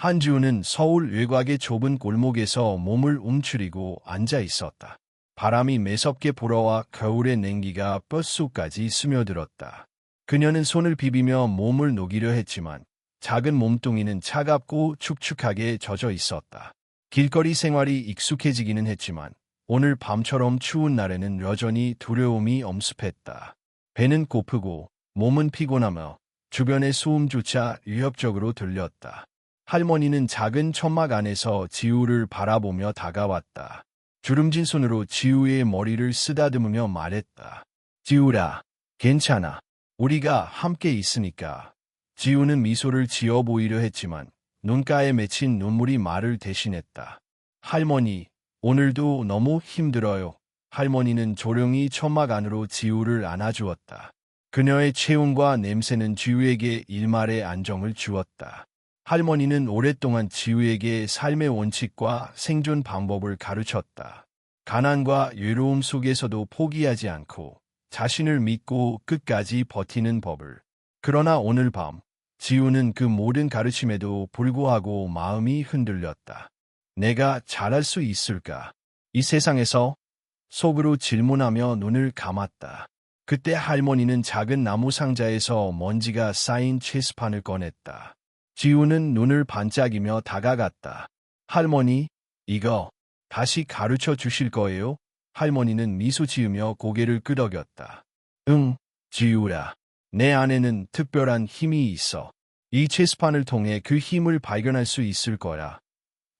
한지우는 서울 외곽의 좁은 골목에서 몸을 움츠리고 앉아 있었다. 바람이 매섭게 불어와 겨울의 냉기가 뼛속까지 스며들었다. 그녀는 손을 비비며 몸을 녹이려 했지만 작은 몸뚱이는 차갑고 축축하게 젖어 있었다. 길거리 생활이 익숙해지기는 했지만 오늘 밤처럼 추운 날에는 여전히 두려움이 엄습했다. 배는 고프고 몸은 피곤하며 주변의 소음조차 위협적으로 들렸다. 할머니는 작은 천막 안에서 지우를 바라보며 다가왔다. 주름진 손으로 지우의 머리를 쓰다듬으며 말했다. 지우라, 괜찮아. 우리가 함께 있으니까. 지우는 미소를 지어 보이려 했지만 눈가에 맺힌 눈물이 말을 대신했다. 할머니, 오늘도 너무 힘들어요. 할머니는 조용히 천막 안으로 지우를 안아주었다. 그녀의 체온과 냄새는 지우에게 일말의 안정을 주었다. 할머니는 오랫동안 지우에게 삶의 원칙과 생존 방법을 가르쳤다. 가난과 외로움 속에서도 포기하지 않고 자신을 믿고 끝까지 버티는 법을. 그러나 오늘 밤, 지우는 그 모든 가르침에도 불구하고 마음이 흔들렸다. 내가 잘할 수 있을까? 이 세상에서? 속으로 질문하며 눈을 감았다. 그때 할머니는 작은 나무 상자에서 먼지가 쌓인 체스판을 꺼냈다. 지우는 눈을 반짝이며 다가갔다. 할머니, 이거 다시 가르쳐 주실 거예요? 할머니는 미소 지으며 고개를 끄덕였다. 응, 지우라. 내 안에는 특별한 힘이 있어. 이 체스판을 통해 그 힘을 발견할 수 있을 거야.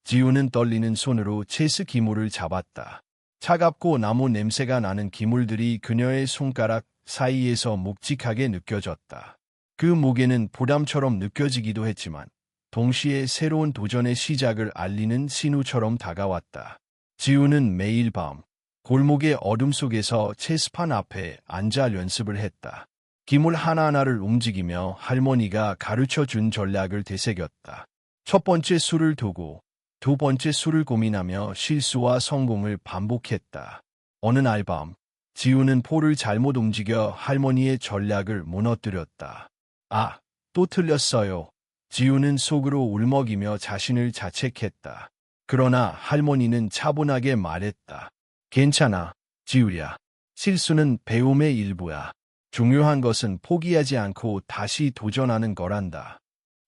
지우는 떨리는 손으로 체스 기물을 잡았다. 차갑고 나무 냄새가 나는 기물들이 그녀의 손가락 사이에서 묵직하게 느껴졌다. 그 무게는 부담처럼 느껴지기도 했지만 동시에 새로운 도전의 시작을 알리는 신호처럼 다가왔다. 지우는 매일 밤 골목의 어둠 속에서 체스판 앞에 앉아 연습을 했다. 기물 하나하나를 움직이며 할머니가 가르쳐준 전략을 되새겼다. 첫 번째 수를 두고 두 번째 수를 고민하며 실수와 성공을 반복했다. 어느 날 밤, 지우는 포를 잘못 움직여 할머니의 전략을 무너뜨렸다. 아, 또 틀렸어요. 지우는 속으로 울먹이며 자신을 자책했다. 그러나 할머니는 차분하게 말했다. 괜찮아, 지우야. 실수는 배움의 일부야. 중요한 것은 포기하지 않고 다시 도전하는 거란다.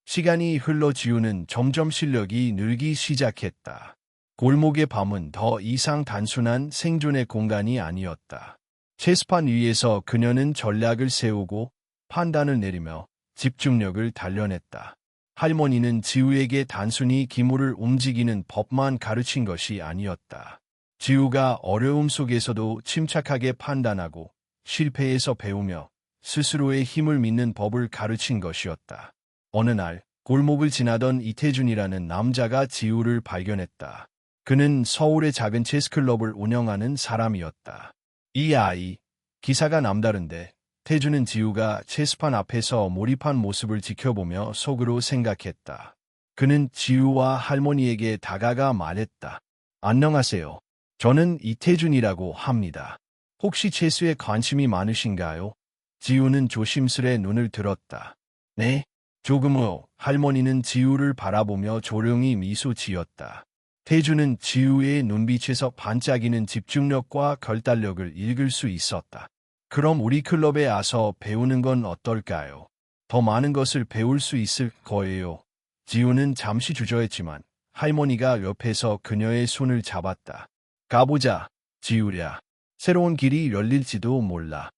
시간이 흘러 지우는 점점 실력이 늘기 시작했다. 골목의 밤은 더 이상 단순한 생존의 공간이 아니었다. 체스판 위에서 그녀는 전략을 세우고 판단을 내리며 집중력을 단련했다. 할머니는 지우에게 단순히 기물을 움직이는 법만 가르친 것이 아니었다. 지우가 어려움 속에서도 침착하게 판단하고 실패에서 배우며 스스로의 힘을 믿는 법을 가르친 것이었다. 어느 날 골목을 지나던 이태준이라는 남자가 지우를 발견했다. 그는 서울의 작은 체스클럽을 운영하는 사람이었다. 이 아이, 기사가 남다른데 태준은 지우가 체스판 앞에서 몰입한 모습을 지켜보며 속으로 생각했다. 그는 지우와 할머니에게 다가가 말했다. 안녕하세요. 저는 이태준이라고 합니다. 혹시 체스에 관심이 많으신가요? 지우는 조심스레 눈을 들었다. 네, 조금요. 할머니는 지우를 바라보며 조용히 미소 지었다. 태준은 지우의 눈빛에서 반짝이는 집중력과 결단력을 읽을 수 있었다. 그럼 우리 클럽에 와서 배우는 건 어떨까요? 더 많은 것을 배울 수 있을 거예요. 지우는 잠시 주저했지만 할머니가 옆에서 그녀의 손을 잡았다. 가보자, 지우야. 새로운 길이 열릴지도 몰라.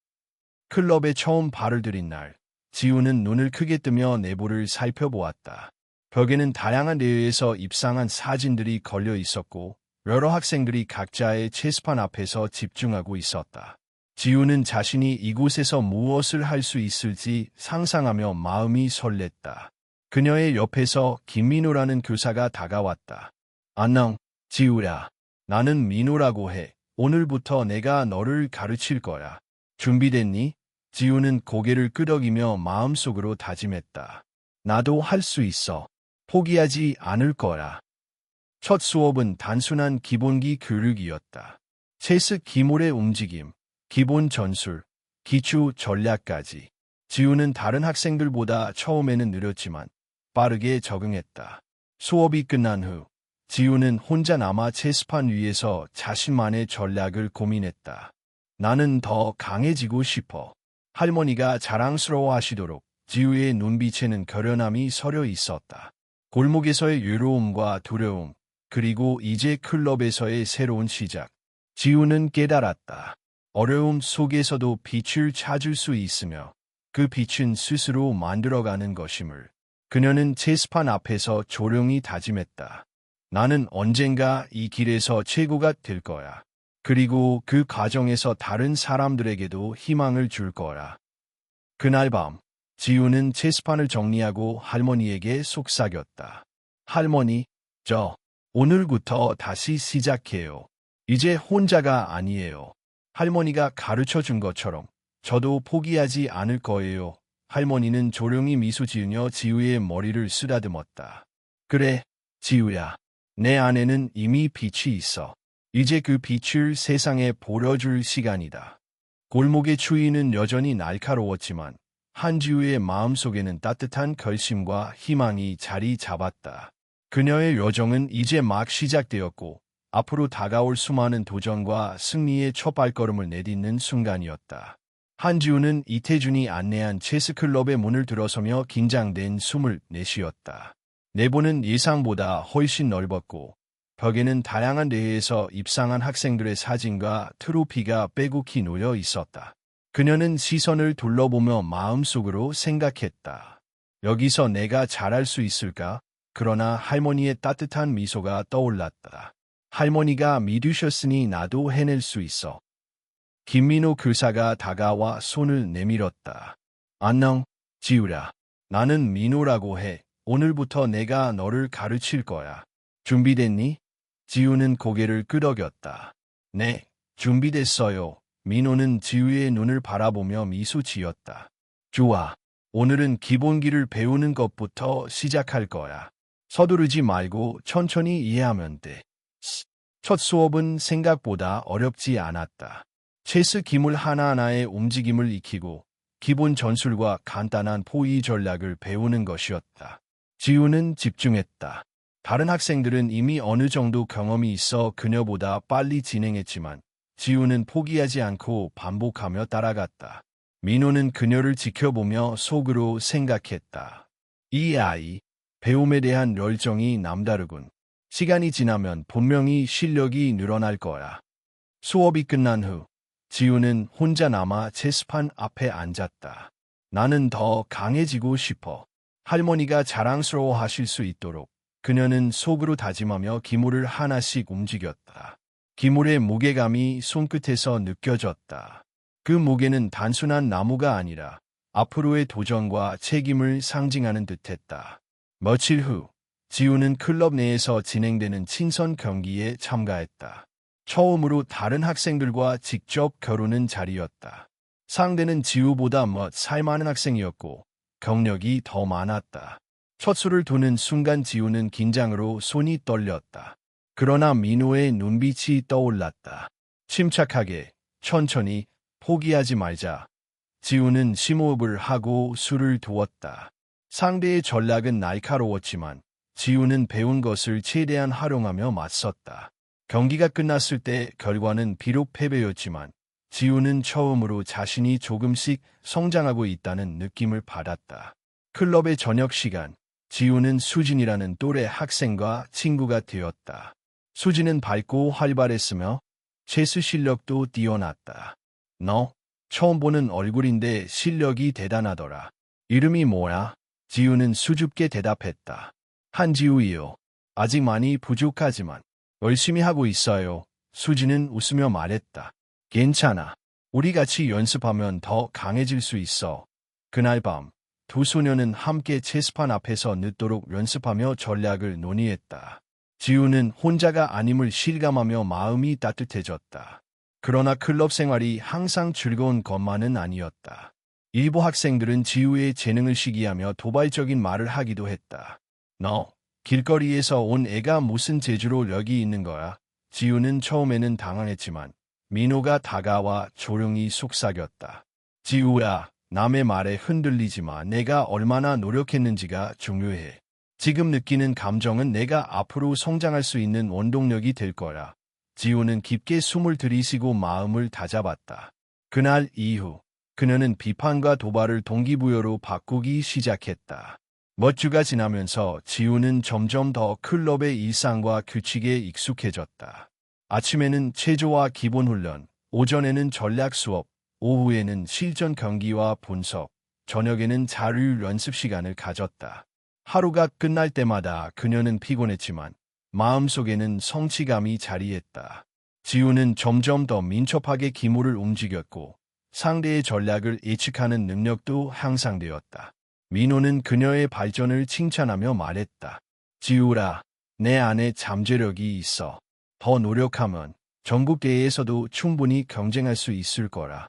클럽에 처음 발을 들인 날, 지우는 눈을 크게 뜨며 내부를 살펴보았다. 벽에는 다양한 대회에서 입상한 사진들이 걸려 있었고 여러 학생들이 각자의 체스판 앞에서 집중하고 있었다. 지우는 자신이 이곳에서 무엇을 할 수 있을지 상상하며 마음이 설렜다. 그녀의 옆에서 김민우라는 교사가 다가왔다. 안녕, 지우야. 나는 민우라고 해. 오늘부터 내가 너를 가르칠 거야. 준비됐니? 지우는 고개를 끄덕이며 마음속으로 다짐했다. 나도 할 수 있어. 포기하지 않을 거야. 첫 수업은 단순한 기본기 교육이었다. 체스 기물의 움직임, 기본 전술, 기초 전략까지. 지우는 다른 학생들보다 처음에는 느렸지만 빠르게 적응했다. 수업이 끝난 후 지우는 혼자 남아 체스판 위에서 자신만의 전략을 고민했다. 나는 더 강해지고 싶어. 할머니가 자랑스러워하시도록 지우의 눈빛에는 결연함이 서려 있었다. 골목에서의 유로움과 두려움, 그리고 이제 클럽에서의 새로운 시작. 지우는 깨달았다. 어려움 속에서도 빛을 찾을 수 있으며 그 빛은 스스로 만들어가는 것임을. 그녀는 체스판 앞에서 조용히 다짐했다. 나는 언젠가 이 길에서 최고가 될 거야. 그리고 그 과정에서 다른 사람들에게도 희망을 줄 거야. 그날 밤, 지우는 체스판을 정리하고 할머니에게 속삭였다. 할머니, 오늘부터 다시 시작해요. 이제 혼자가 아니에요. 할머니가 가르쳐 준 것처럼 저도 포기하지 않을 거예요. 할머니는 조용히 미소 지으며 지우의 머리를 쓰다듬었다. 그래, 지우야. 내 안에는 이미 빛이 있어. 이제 그 빛을 세상에 보여줄 시간이다. 골목의 추위는 여전히 날카로웠지만 한지우의 마음속에는 따뜻한 결심과 희망이 자리 잡았다. 그녀의 여정은 이제 막 시작되었고 앞으로 다가올 수많은 도전과 승리의 첫 발걸음을 내딛는 순간이었다. 한지우는 이태준이 안내한 체스클럽의 문을 들어서며 긴장된 숨을 내쉬었다. 내부는 예상보다 훨씬 넓었고 벽에는 다양한 대회에서 입상한 학생들의 사진과 트로피가 빼곡히 놓여 있었다. 그녀는 시선을 둘러보며 마음속으로 생각했다. 여기서 내가 잘할 수 있을까? 그러나 할머니의 따뜻한 미소가 떠올랐다. 할머니가 믿으셨으니 나도 해낼 수 있어. 김민호 교사가 다가와 손을 내밀었다. 안녕, 지우야. 나는 민호라고 해. 오늘부터 내가 너를 가르칠 거야. 준비됐니? 지우는 고개를 끄덕였다. 네, 준비됐어요. 민호는 지우의 눈을 바라보며 미소 지었다. 좋아. 오늘은 기본기를 배우는 것부터 시작할 거야. 서두르지 말고 천천히 이해하면 돼. 첫 수업은 생각보다 어렵지 않았다. 체스 기물 하나하나의 움직임을 익히고 기본 전술과 간단한 포위 전략을 배우는 것이었다. 지우는 집중했다. 다른 학생들은 이미 어느 정도 경험이 있어 그녀보다 빨리 진행했지만 지우는 포기하지 않고 반복하며 따라갔다. 민호는 그녀를 지켜보며 속으로 생각했다. 이 아이, 배움에 대한 열정이 남다르군. 시간이 지나면 분명히 실력이 늘어날 거야. 수업이 끝난 후 지우는 혼자 남아 체스판 앞에 앉았다. 나는 더 강해지고 싶어. 할머니가 자랑스러워하실 수 있도록 그녀는 속으로 다짐하며 기물을 하나씩 움직였다. 기물의 무게감이 손끝에서 느껴졌다. 그 무게는 단순한 나무가 아니라 앞으로의 도전과 책임을 상징하는 듯했다. 며칠 후 지우는 클럽 내에서 진행되는 친선 경기에 참가했다. 처음으로 다른 학생들과 직접 겨루는 자리였다. 상대는 지우보다 살 많은 학생이었고 경력이 더 많았다. 첫 수를 두는 순간 지우는 긴장으로 손이 떨렸다. 그러나 민호의 눈빛이 떠올랐다. 침착하게, 천천히, 포기하지 말자. 지우는 심호흡을 하고 수를 두었다. 상대의 전략은 날카로웠지만 지우는 배운 것을 최대한 활용하며 맞섰다. 경기가 끝났을 때 결과는 비록 패배였지만 지우는 처음으로 자신이 조금씩 성장하고 있다는 느낌을 받았다. 클럽의 저녁 시간, 지우는 수진이라는 또래 학생과 친구가 되었다. 수진은 밝고 활발했으며 체스 실력도 뛰어났다. 너, 처음 보는 얼굴인데 실력이 대단하더라. 이름이 뭐야? 지우는 수줍게 대답했다. 한지우이요. 아직 많이 부족하지만 열심히 하고 있어요. 수진은 웃으며 말했다. 괜찮아. 우리 같이 연습하면 더 강해질 수 있어. 그날 밤, 두 소녀는 함께 체스판 앞에서 늦도록 연습하며 전략을 논의했다. 지우는 혼자가 아님을 실감하며 마음이 따뜻해졌다. 그러나 클럽 생활이 항상 즐거운 것만은 아니었다. 일부 학생들은 지우의 재능을 시기하며 도발적인 말을 하기도 했다. 너, 길거리에서 온 애가 무슨 재주로 여기 있는 거야? 지우는 처음에는 당황했지만 민호가 다가와 조용히 속삭였다. 지우야, 남의 말에 흔들리지 마. 내가 얼마나 노력했는지가 중요해. 지금 느끼는 감정은 내가 앞으로 성장할 수 있는 원동력이 될 거야. 지우는 깊게 숨을 들이쉬고 마음을 다잡았다. 그날 이후 그녀는 비판과 도발을 동기부여로 바꾸기 시작했다. 몇 주가 지나면서 지우는 점점 더 클럽의 일상과 규칙에 익숙해졌다. 아침에는 체조와 기본훈련, 오전에는 전략 수업, 오후에는 실전 경기와 분석, 저녁에는 자율 연습 시간을 가졌다. 하루가 끝날 때마다 그녀는 피곤했지만 마음속에는 성취감이 자리했다. 지우는 점점 더 민첩하게 기물을 움직였고 상대의 전략을 예측하는 능력도 향상되었다. 민호는 그녀의 발전을 칭찬하며 말했다. 지우라, 내 안에 잠재력이 있어. 더 노력하면 전국대회에서도 충분히 경쟁할 수 있을 거라.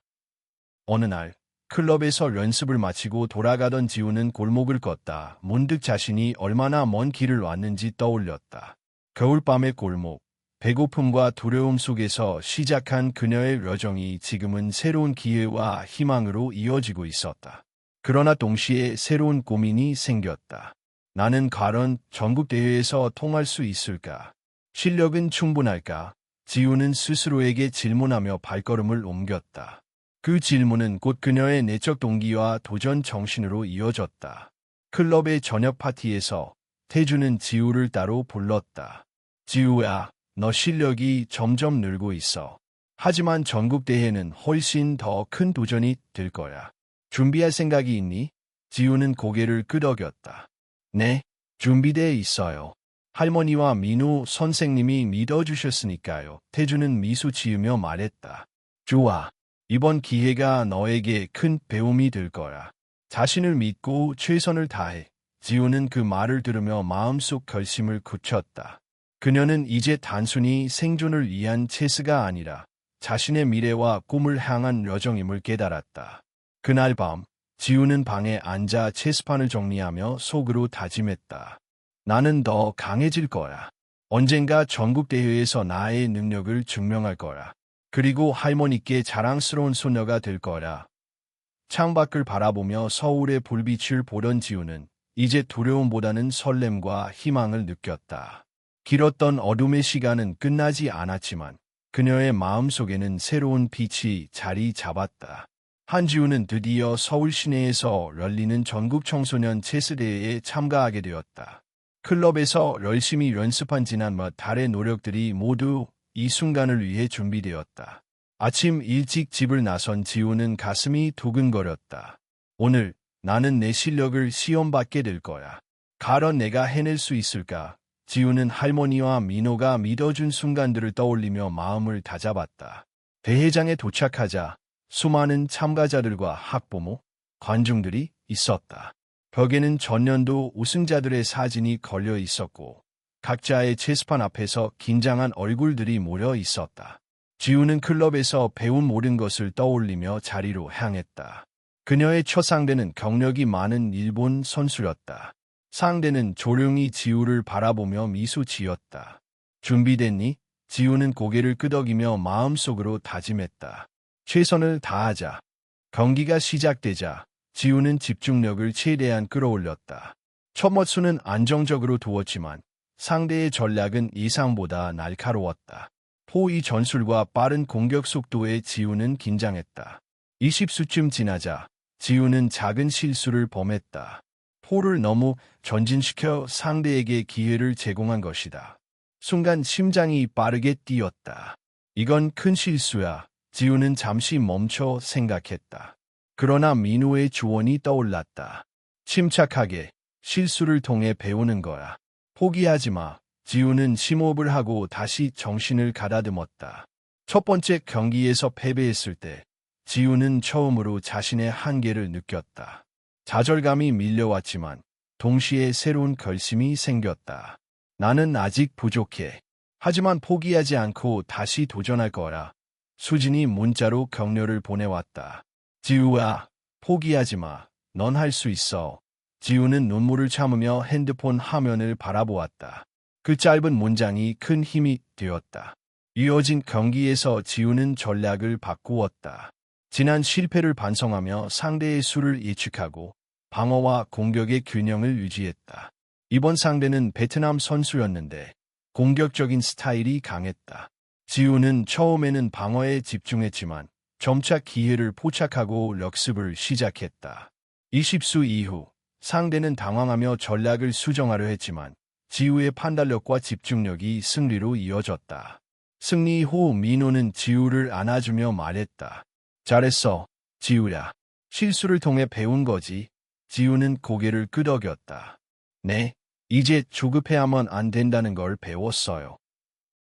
어느 날 클럽에서 연습을 마치고 돌아가던 지우는 골목을 걷다 문득 자신이 얼마나 먼 길을 왔는지 떠올렸다. 겨울밤의 골목, 배고픔과 두려움 속에서 시작한 그녀의 여정이 지금은 새로운 기회와 희망으로 이어지고 있었다. 그러나 동시에 새로운 고민이 생겼다. 나는 과연 전국대회에서 통할 수 있을까? 실력은 충분할까? 지우는 스스로에게 질문하며 발걸음을 옮겼다. 그 질문은 곧 그녀의 내적 동기와 도전 정신으로 이어졌다. 클럽의 저녁 파티에서 태주는 지우를 따로 불렀다. 지우야, 너 실력이 점점 늘고 있어. 하지만 전국대회는 훨씬 더 큰 도전이 될 거야. 준비할 생각이 있니? 지우는 고개를 끄덕였다. 네, 준비되어 있어요. 할머니와 민우 선생님이 믿어주셨으니까요. 태주는 미소 지으며 말했다. 좋아. 이번 기회가 너에게 큰 배움이 될 거야. 자신을 믿고 최선을 다해. 지우는 그 말을 들으며 마음속 결심을 굳혔다. 그녀는 이제 단순히 생존을 위한 체스가 아니라 자신의 미래와 꿈을 향한 여정임을 깨달았다. 그날 밤, 지우는 방에 앉아 체스판을 정리하며 속으로 다짐했다. 나는 더 강해질 거야. 언젠가 전국대회에서 나의 능력을 증명할 거야. 그리고 할머니께 자랑스러운 소녀가 될 거야. 창밖을 바라보며 서울의 불빛을 보던 지우는 이제 두려움보다는 설렘과 희망을 느꼈다. 길었던 어둠의 시간은 끝나지 않았지만 그녀의 마음속에는 새로운 빛이 자리 잡았다. 한지우는 드디어 서울 시내에서 열리는 전국 청소년 체스대회에 참가하게 되었다. 클럽에서 열심히 연습한 지난 몇 달의 노력들이 모두 이 순간을 위해 준비되었다. 아침 일찍 집을 나선 지우는 가슴이 두근거렸다. 오늘 나는 내 실력을 시험받게 될 거야. 과연 내가 해낼 수 있을까? 지우는 할머니와 민호가 믿어준 순간들을 떠올리며 마음을 다잡았다. 대회장에 도착하자 수많은 참가자들과 학부모, 관중들이 있었다. 벽에는 전년도 우승자들의 사진이 걸려 있었고 각자의 체스판 앞에서 긴장한 얼굴들이 모여 있었다. 지우는 클럽에서 배운 모든 것을 떠올리며 자리로 향했다. 그녀의 첫 상대는 경력이 많은 일본 선수였다. 상대는 조용히 지우를 바라보며 미소 지었다. 준비됐니? 지우는 고개를 끄덕이며 마음속으로 다짐했다. 최선을 다하자. 경기가 시작되자 지우는 집중력을 최대한 끌어올렸다. 첫 머수는 안정적으로 두었지만 상대의 전략은 예상보다 날카로웠다. 포위 전술과 빠른 공격 속도에 지우는 긴장했다. 20수쯤 지나자 지우는 작은 실수를 범했다. 포를 너무 전진시켜 상대에게 기회를 제공한 것이다. 순간 심장이 빠르게 뛰었다. 이건 큰 실수야. 지우는 잠시 멈춰 생각했다. 그러나 민우의 조언이 떠올랐다. 침착하게 실수를 통해 배우는 거야. 포기하지 마. 지우는 심호흡을 하고 다시 정신을 가다듬었다. 첫 번째 경기에서 패배했을 때 지우는 처음으로 자신의 한계를 느꼈다. 좌절감이 밀려왔지만 동시에 새로운 결심이 생겼다. 나는 아직 부족해. 하지만 포기하지 않고 다시 도전할 거라. 수진이 문자로 격려를 보내왔다. 지우야, 포기하지 마. 넌 할 수 있어. 지우는 눈물을 참으며 핸드폰 화면을 바라보았다. 그 짧은 문장이 큰 힘이 되었다. 이어진 경기에서 지우는 전략을 바꾸었다. 지난 실패를 반성하며 상대의 수를 예측하고 방어와 공격의 균형을 유지했다. 이번 상대는 베트남 선수였는데 공격적인 스타일이 강했다. 지우는 처음에는 방어에 집중했지만 점차 기회를 포착하고 역습을 시작했다. 20수 이후 상대는 당황하며 전략을 수정하려 했지만 지우의 판단력과 집중력이 승리로 이어졌다. 승리 후 민호는 지우를 안아주며 말했다. 잘했어, 지우야. 실수를 통해 배운 거지. 지우는 고개를 끄덕였다. 네, 이제 조급해하면 안 된다는 걸 배웠어요.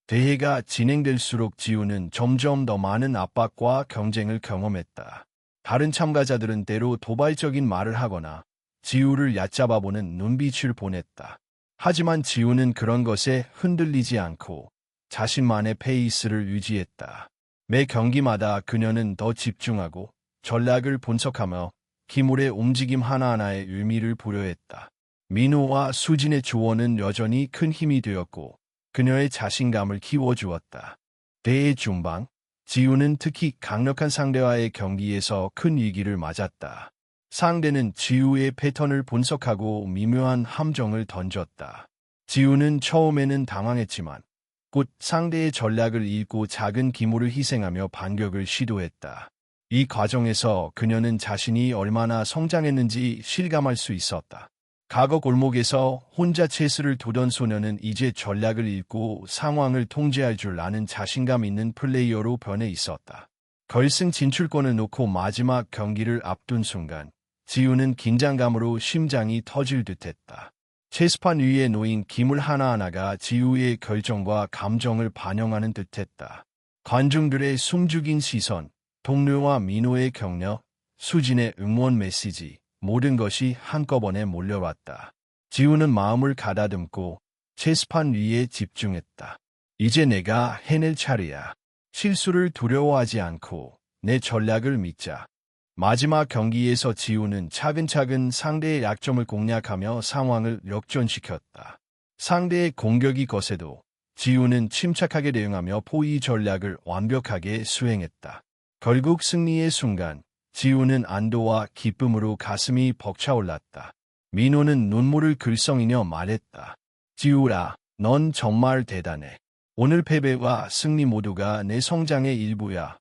대회가 진행될수록 지우는 점점 더 많은 압박과 경쟁을 경험했다. 다른 참가자들은 때로 도발적인 말을 하거나 지우를 얕잡아보는 눈빛을 보냈다. 하지만 지우는 그런 것에 흔들리지 않고 자신만의 페이스를 유지했다. 매 경기마다 그녀는 더 집중하고 전략을 분석하며 기물의 움직임 하나하나에 의미를 부여했다. 민호와 수진의 조언은 여전히 큰 힘이 되었고 그녀의 자신감을 키워주었다. 대회 중반, 지우는 특히 강력한 상대와의 경기에서 큰 위기를 맞았다. 상대는 지우의 패턴을 분석하고 미묘한 함정을 던졌다. 지우는 처음에는 당황했지만 곧 상대의 전략을 읽고 작은 기물을 희생하며 반격을 시도했다. 이 과정에서 그녀는 자신이 얼마나 성장했는지 실감할 수 있었다. 과거 골목에서 혼자 체스를 두던 소녀는 이제 전략을 읽고 상황을 통제할 줄 아는 자신감 있는 플레이어로 변해 있었다. 결승 진출권을 놓고 마지막 경기를 앞둔 순간 지우는 긴장감으로 심장이 터질 듯했다. 체스판 위에 놓인 기물 하나하나가 지우의 결정과 감정을 반영하는 듯했다. 관중들의 숨죽인 시선, 동료와 민호의 격려, 수진의 응원 메시지, 모든 것이 한꺼번에 몰려왔다. 지우는 마음을 가다듬고 체스판 위에 집중했다. 이제 내가 해낼 차례야. 실수를 두려워하지 않고 내 전략을 믿자. 마지막 경기에서 지우는 차근차근 상대의 약점을 공략하며 상황을 역전시켰다. 상대의 공격이 거세도 지우는 침착하게 대응하며 포위 전략을 완벽하게 수행했다. 결국 승리의 순간 지우는 안도와 기쁨으로 가슴이 벅차올랐다. 민호는 눈물을 글썽이며 말했다. 지우라, 넌 정말 대단해. 오늘 패배와 승리 모두가 내 성장의 일부야.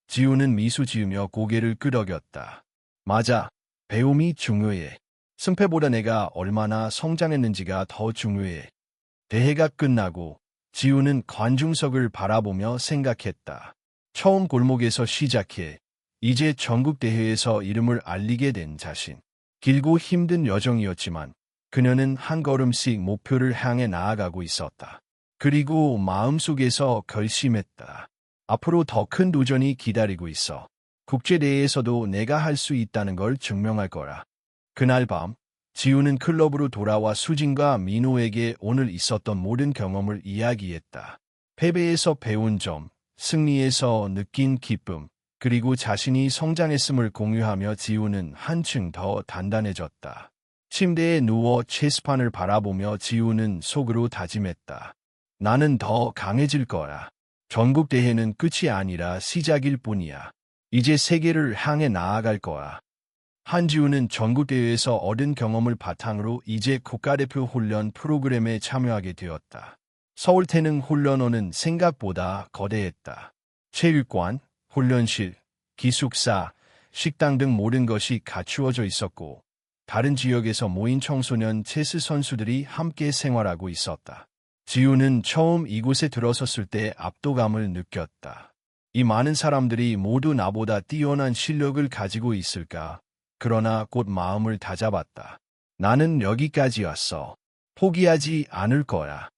지우는 미소 지으며 고개를 끄덕였다. 맞아, 배움이 중요해. 승패보다 내가 얼마나 성장했는지가 더 중요해. 대회가 끝나고 지우는 관중석을 바라보며 생각했다. 처음 골목에서 시작해 이제 전국대회에서 이름을 알리게 된 자신. 길고 힘든 여정이었지만 그녀는 한 걸음씩 목표를 향해 나아가고 있었다. 그리고 마음속에서 결심했다. 앞으로 더 큰 도전이 기다리고 있어. 국제대회에서도 내가 할 수 있다는 걸 증명할 거라. 그날 밤, 지우는 클럽으로 돌아와 수진과 민호에게 오늘 있었던 모든 경험을 이야기했다. 패배에서 배운 점, 승리에서 느낀 기쁨, 그리고 자신이 성장했음을 공유하며 지우는 한층 더 단단해졌다. 침대에 누워 체스판을 바라보며 지우는 속으로 다짐했다. 나는 더 강해질 거야. 전국대회는 끝이 아니라 시작일 뿐이야. 이제 세계를 향해 나아갈 거야. 한지우는 전국대회에서 얻은 경험을 바탕으로 이제 국가대표 훈련 프로그램에 참여하게 되었다. 서울태능훈련원은 생각보다 거대했다. 체육관, 훈련실, 기숙사, 식당 등 모든 것이 갖추어져 있었고 다른 지역에서 모인 청소년 체스 선수들이 함께 생활하고 있었다. 지우는 처음 이곳에 들어섰을 때 압도감을 느꼈다. 이 많은 사람들이 모두 나보다 뛰어난 실력을 가지고 있을까? 그러나 곧 마음을 다잡았다. 나는 여기까지 왔어. 포기하지 않을 거야.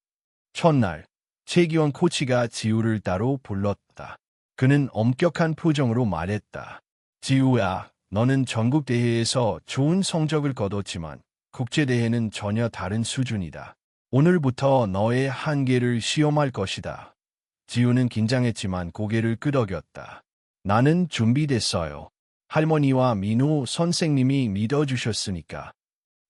첫날, 최기원 코치가 지우를 따로 불렀다. 그는 엄격한 표정으로 말했다. 지우야, 너는 전국대회에서 좋은 성적을 거뒀지만 국제대회는 전혀 다른 수준이다. 오늘부터 너의 한계를 시험할 것이다. 지우는 긴장했지만 고개를 끄덕였다. 나는 준비됐어요. 할머니와 민호 선생님이 믿어주셨으니까.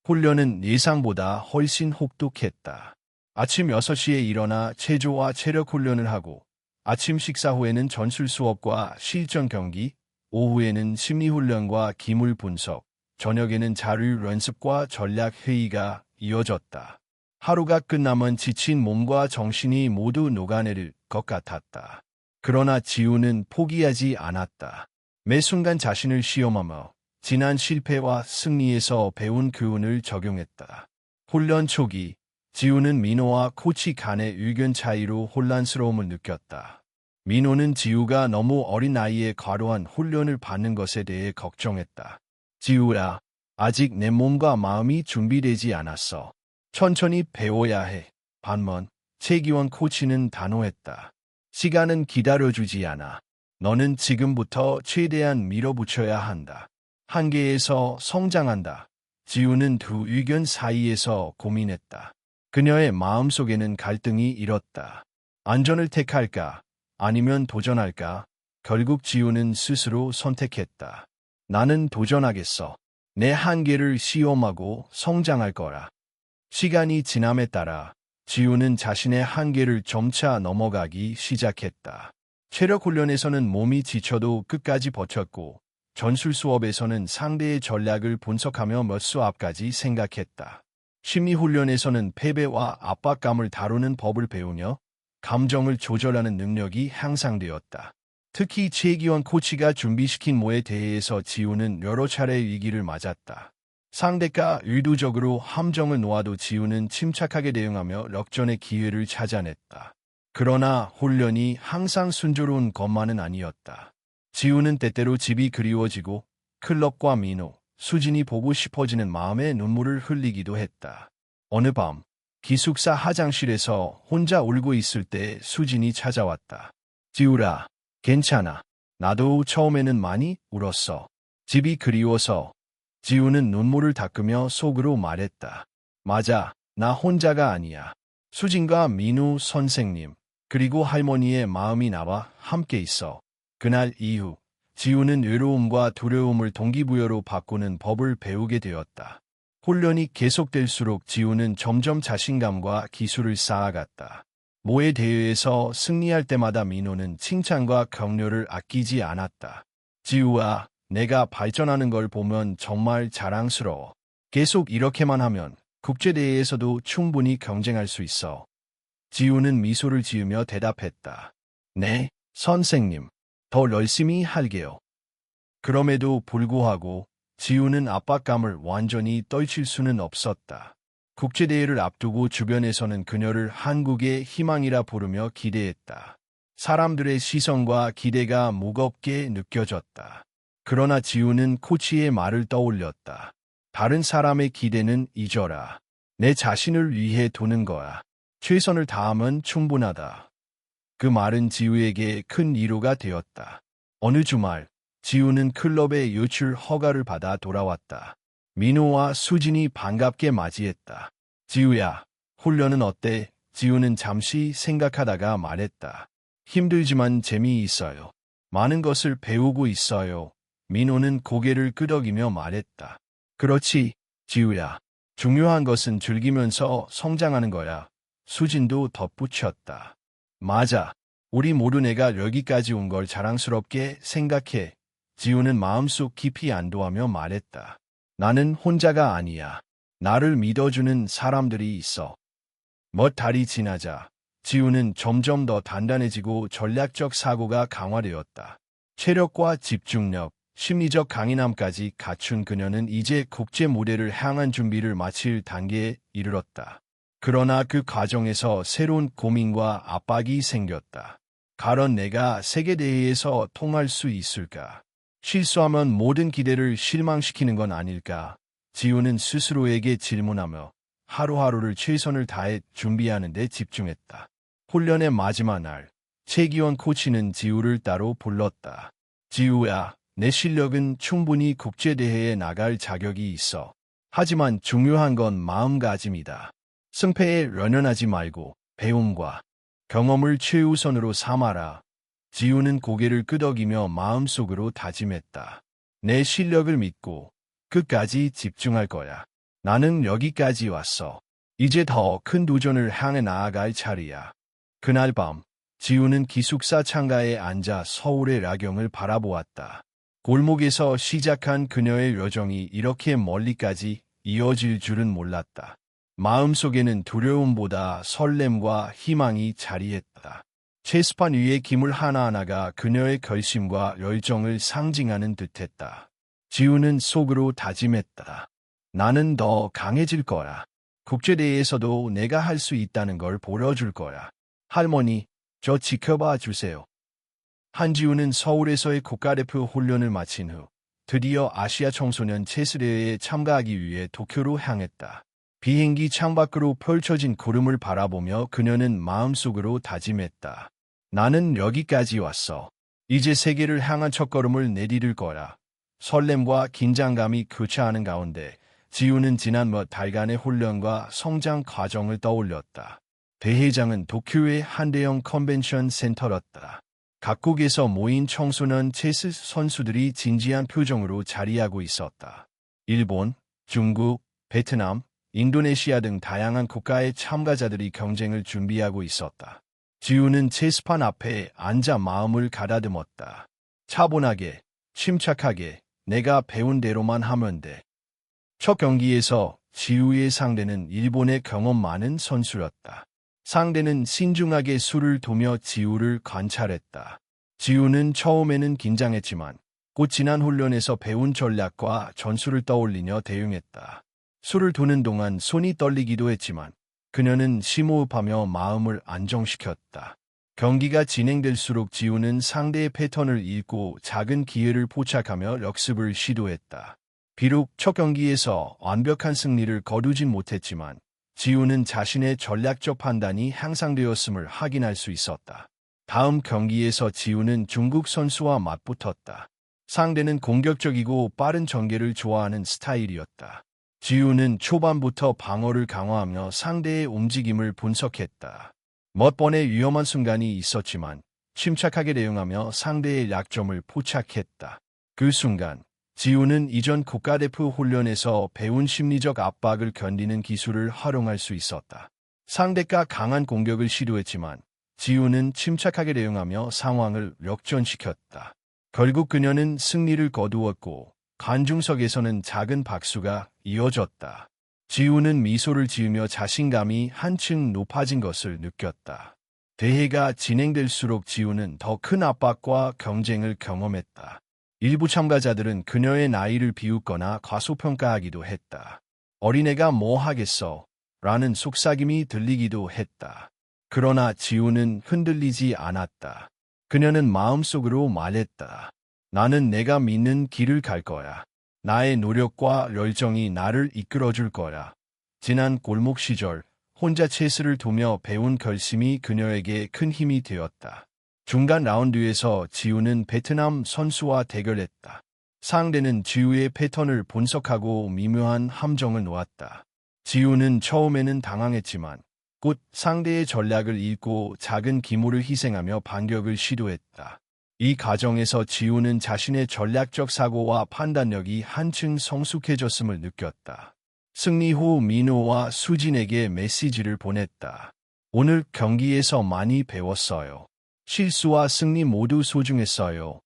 훈련은 예상보다 훨씬 혹독했다. 아침 6시에 일어나 체조와 체력 훈련을 하고 아침 식사 후에는 전술 수업과 실전 경기, 오후에는 심리 훈련과 기물 분석, 저녁에는 자료 연습과 전략 회의가 이어졌다. 하루가 끝나면 지친 몸과 정신이 모두 녹아내릴 것 같았다. 그러나 지우는 포기하지 않았다. 매 순간 자신을 시험하며 지난 실패와 승리에서 배운 교훈을 적용했다. 훈련 초기, 지우는 민호와 코치 간의 의견 차이로 혼란스러움을 느꼈다. 민호는 지우가 너무 어린 나이에 과도한 훈련을 받는 것에 대해 걱정했다. 지우야, 아직 내 몸과 마음이 준비되지 않았어. 천천히 배워야 해. 반면 최기원 코치는 단호했다. 시간은 기다려주지 않아. 너는 지금부터 최대한 밀어붙여야 한다. 한계에서 성장한다. 지우는 두 의견 사이에서 고민했다. 그녀의 마음속에는 갈등이 일었다. 안전을 택할까? 아니면 도전할까? 결국 지우는 스스로 선택했다. 나는 도전하겠어. 내 한계를 시험하고 성장할 거라. 시간이 지남에 따라 지우는 자신의 한계를 점차 넘어가기 시작했다. 체력 훈련에서는 몸이 지쳐도 끝까지 버텼고, 전술 수업에서는 상대의 전략을 분석하며 몇 수 앞까지 생각했다. 심리 훈련에서는 패배와 압박감을 다루는 법을 배우며 감정을 조절하는 능력이 향상되었다. 특히 최기원 코치가 준비시킨 모에 대해서 지우는 여러 차례 위기를 맞았다. 상대가 의도적으로 함정을 놓아도 지우는 침착하게 대응하며 역전의 기회를 찾아냈다. 그러나 훈련이 항상 순조로운 것만은 아니었다. 지우는 때때로 집이 그리워지고 클럽과 민호, 수진이 보고 싶어지는 마음에 눈물을 흘리기도 했다. 어느 밤, 기숙사 화장실에서 혼자 울고 있을 때 수진이 찾아왔다. 지우라, 괜찮아. 나도 처음에는 많이 울었어. 집이 그리워서. 지우는 눈물을 닦으며 속으로 말했다. 맞아, 나 혼자가 아니야. 수진과 민우 선생님, 그리고 할머니의 마음이 나와 함께 있어. 그날 이후, 지우는 외로움과 두려움을 동기부여로 바꾸는 법을 배우게 되었다. 훈련이 계속될수록 지우는 점점 자신감과 기술을 쌓아갔다. 모의 대회에서 승리할 때마다 민호는 칭찬과 격려를 아끼지 않았다. 지우아, 내가 발전하는 걸 보면 정말 자랑스러워. 계속 이렇게만 하면 국제대회에서도 충분히 경쟁할 수 있어. 지우는 미소를 지으며 대답했다. 네, 선생님. 더 열심히 할게요. 그럼에도 불구하고 지우는 압박감을 완전히 떨칠 수는 없었다. 국제대회를 앞두고 주변에서는 그녀를 한국의 희망이라 부르며 기대했다. 사람들의 시선과 기대가 무겁게 느껴졌다. 그러나 지우는 코치의 말을 떠올렸다. 다른 사람의 기대는 잊어라. 내 자신을 위해 두는 거야. 최선을 다하면 충분하다. 그 말은 지우에게 큰 위로가 되었다. 어느 주말, 지우는 클럽의 유출 허가를 받아 돌아왔다. 민호와 수진이 반갑게 맞이했다. 지우야, 훈련은 어때? 지우는 잠시 생각하다가 말했다. 힘들지만 재미있어요. 많은 것을 배우고 있어요. 민호는 고개를 끄덕이며 말했다. 그렇지, 지우야. 중요한 것은 즐기면서 성장하는 거야. 수진도 덧붙였다. 맞아. 우리 모두 내가 여기까지 온 걸 자랑스럽게 생각해. 지우는 마음속 깊이 안도하며 말했다. 나는 혼자가 아니야. 나를 믿어주는 사람들이 있어. 몇 달이 지나자 지우는 점점 더 단단해지고 전략적 사고가 강화되었다. 체력과 집중력, 심리적 강인함까지 갖춘 그녀는 이제 국제 무대를 향한 준비를 마칠 단계에 이르렀다. 그러나 그 과정에서 새로운 고민과 압박이 생겼다. 과연 내가 세계대회에서 통할 수 있을까? 실수하면 모든 기대를 실망시키는 건 아닐까? 지우는 스스로에게 질문하며 하루하루를 최선을 다해 준비하는 데 집중했다. 훈련의 마지막 날, 최기원 코치는 지우를 따로 불렀다. 지우야, 내 실력은 충분히 국제대회에 나갈 자격이 있어. 하지만 중요한 건 마음가짐이다. 승패에 연연하지 말고 배움과 경험을 최우선으로 삼아라. 지우는 고개를 끄덕이며 마음속으로 다짐했다. 내 실력을 믿고 끝까지 집중할 거야. 나는 여기까지 왔어. 이제 더 큰 도전을 향해 나아갈 차례야. 그날 밤, 지우는 기숙사 창가에 앉아 서울의 야경을 바라보았다. 골목에서 시작한 그녀의 여정이 이렇게 멀리까지 이어질 줄은 몰랐다. 마음속에는 두려움보다 설렘과 희망이 자리했다. 체스판 위의 기물 하나하나가 그녀의 결심과 열정을 상징하는 듯했다. 지우는 속으로 다짐했다. 나는 더 강해질 거야. 국제대회에서도 내가 할 수 있다는 걸 보여줄 거야. 할머니, 저 지켜봐 주세요. 한지우는 서울에서의 국가대표 훈련을 마친 후 드디어 아시아 청소년 체스대회에 참가하기 위해 도쿄로 향했다. 비행기 창밖으로 펼쳐진 구름을 바라보며 그녀는 마음속으로 다짐했다. 나는 여기까지 왔어. 이제 세계를 향한 첫걸음을 내디딜 거야. 설렘과 긴장감이 교차하는 가운데 지우는 지난 몇 달간의 훈련과 성장 과정을 떠올렸다. 대회장은 도쿄의 한 대형 컨벤션 센터였다. 각국에서 모인 청소년 체스 선수들이 진지한 표정으로 자리하고 있었다. 일본, 중국, 베트남, 인도네시아 등 다양한 국가의 참가자들이 경쟁을 준비하고 있었다. 지우는 체스판 앞에 앉아 마음을 가다듬었다. 차분하게, 침착하게, 내가 배운 대로만 하면 돼. 첫 경기에서 지우의 상대는 일본의 경험 많은 선수였다. 상대는 신중하게 수를 두며 지우를 관찰했다. 지우는 처음에는 긴장했지만 곧 지난 훈련에서 배운 전략과 전술을 떠올리며 대응했다. 수를 두는 동안 손이 떨리기도 했지만 그녀는 심호흡하며 마음을 안정시켰다. 경기가 진행될수록 지우는 상대의 패턴을 읽고 작은 기회를 포착하며 역습을 시도했다. 비록 첫 경기에서 완벽한 승리를 거두진 못했지만 지우는 자신의 전략적 판단이 향상되었음을 확인할 수 있었다. 다음 경기에서 지우는 중국 선수와 맞붙었다. 상대는 공격적이고 빠른 전개를 좋아하는 스타일이었다. 지우는 초반부터 방어를 강화하며 상대의 움직임을 분석했다. 몇 번의 위험한 순간이 있었지만 침착하게 대응하며 상대의 약점을 포착했다. 그 순간 지우는 이전 국가대표 훈련에서 배운 심리적 압박을 견디는 기술을 활용할 수 있었다. 상대가 강한 공격을 시도했지만 지우는 침착하게 대응하며 상황을 역전시켰다. 결국 그녀는 승리를 거두었고 관중석에서는 작은 박수가 이어졌다. 지우는 미소를 지으며 자신감이 한층 높아진 것을 느꼈다. 대회가 진행될수록 지우는 더 큰 압박과 경쟁을 경험했다. 일부 참가자들은 그녀의 나이를 비웃거나 과소평가하기도 했다. 어린애가 뭐 하겠어? 라는 속삭임이 들리기도 했다. 그러나 지우는 흔들리지 않았다. 그녀는 마음속으로 말했다. 나는 내가 믿는 길을 갈 거야. 나의 노력과 열정이 나를 이끌어줄 거야. 지난 골목 시절 혼자 체스를 두며 배운 결심이 그녀에게 큰 힘이 되었다. 중간 라운드에서 지우는 베트남 선수와 대결했다. 상대는 지우의 패턴을 분석하고 미묘한 함정을 놓았다. 지우는 처음에는 당황했지만 곧 상대의 전략을 읽고 작은 기물을 희생하며 반격을 시도했다. 이 과정에서 지우는 자신의 전략적 사고와 판단력이 한층 성숙해졌음을 느꼈다. 승리 후 민호와 수진에게 메시지를 보냈다. 오늘 경기에서 많이 배웠어요. 실수와 승리 모두 소중했어요.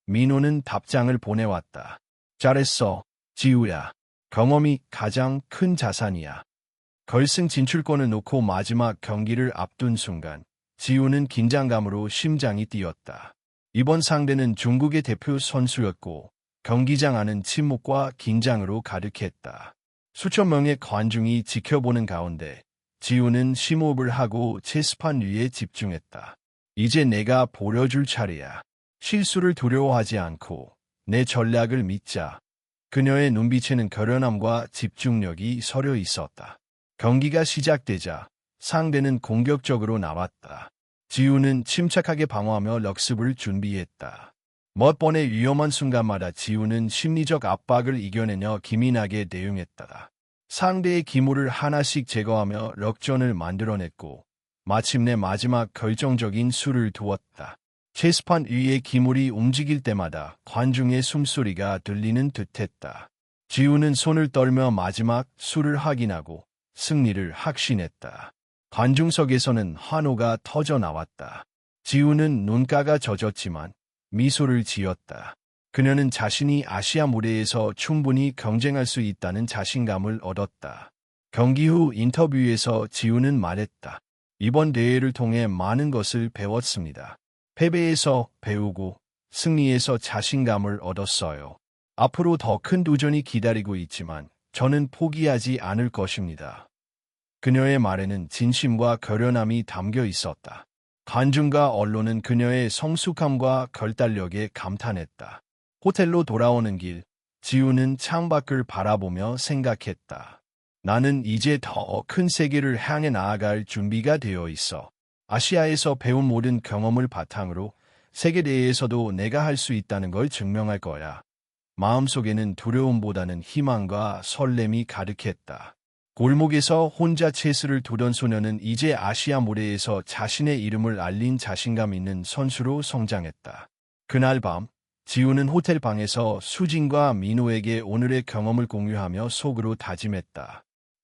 민호는 답장을 보내왔다. 잘했어, 지우야. 경험이 가장 큰 자산이야. 결승 진출권을 놓고 마지막 경기를 앞둔 순간 지우는 긴장감으로 심장이 뛰었다. 이번 상대는 중국의 대표 선수였고 경기장 안은 침묵과 긴장으로 가득했다. 수천 명의 관중이 지켜보는 가운데 지우는 심호흡을 하고 체스판 위에 집중했다. 이제 내가 보여줄 차례야. 실수를 두려워하지 않고 내 전략을 믿자. 그녀의 눈빛에는 결연함과 집중력이 서려 있었다. 경기가 시작되자 상대는 공격적으로 나왔다. 지우는 침착하게 방어하며 역습을 준비했다. 몇 번의 위험한 순간마다 지우는 심리적 압박을 이겨내며 기민하게 대응했다. 상대의 기물을 하나씩 제거하며 역전을 만들어냈고 마침내 마지막 결정적인 수를 두었다. 체스판 위의 기물이 움직일 때마다 관중의 숨소리가 들리는 듯했다. 지우는 손을 떨며 마지막 수를 확인하고 승리를 확신했다. 관중석에서는 환호가 터져 나왔다. 지우는 눈가가 젖었지만 미소를 지었다. 그녀는 자신이 아시아 무대에서 충분히 경쟁할 수 있다는 자신감을 얻었다. 경기 후 인터뷰에서 지우는 말했다. 이번 대회를 통해 많은 것을 배웠습니다. 패배에서 배우고 승리에서 자신감을 얻었어요. 앞으로 더 큰 도전이 기다리고 있지만 저는 포기하지 않을 것입니다. 그녀의 말에는 진심과 결연함이 담겨 있었다. 관중과 언론은 그녀의 성숙함과 결단력에 감탄했다. 호텔로 돌아오는 길, 지우는 창밖을 바라보며 생각했다. 나는 이제 더 큰 세계를 향해 나아갈 준비가 되어 있어. 아시아에서 배운 모든 경험을 바탕으로 세계대회에서도 내가 할 수 있다는 걸 증명할 거야. 마음속에는 두려움보다는 희망과 설렘이 가득했다. 골목에서 혼자 체스를 두던 소녀는 이제 아시아 무대에서 자신의 이름을 알린 자신감 있는 선수로 성장했다. 그날 밤, 지우는 호텔 방에서 수진과 민호에게 오늘의 경험을 공유하며 속으로 다짐했다.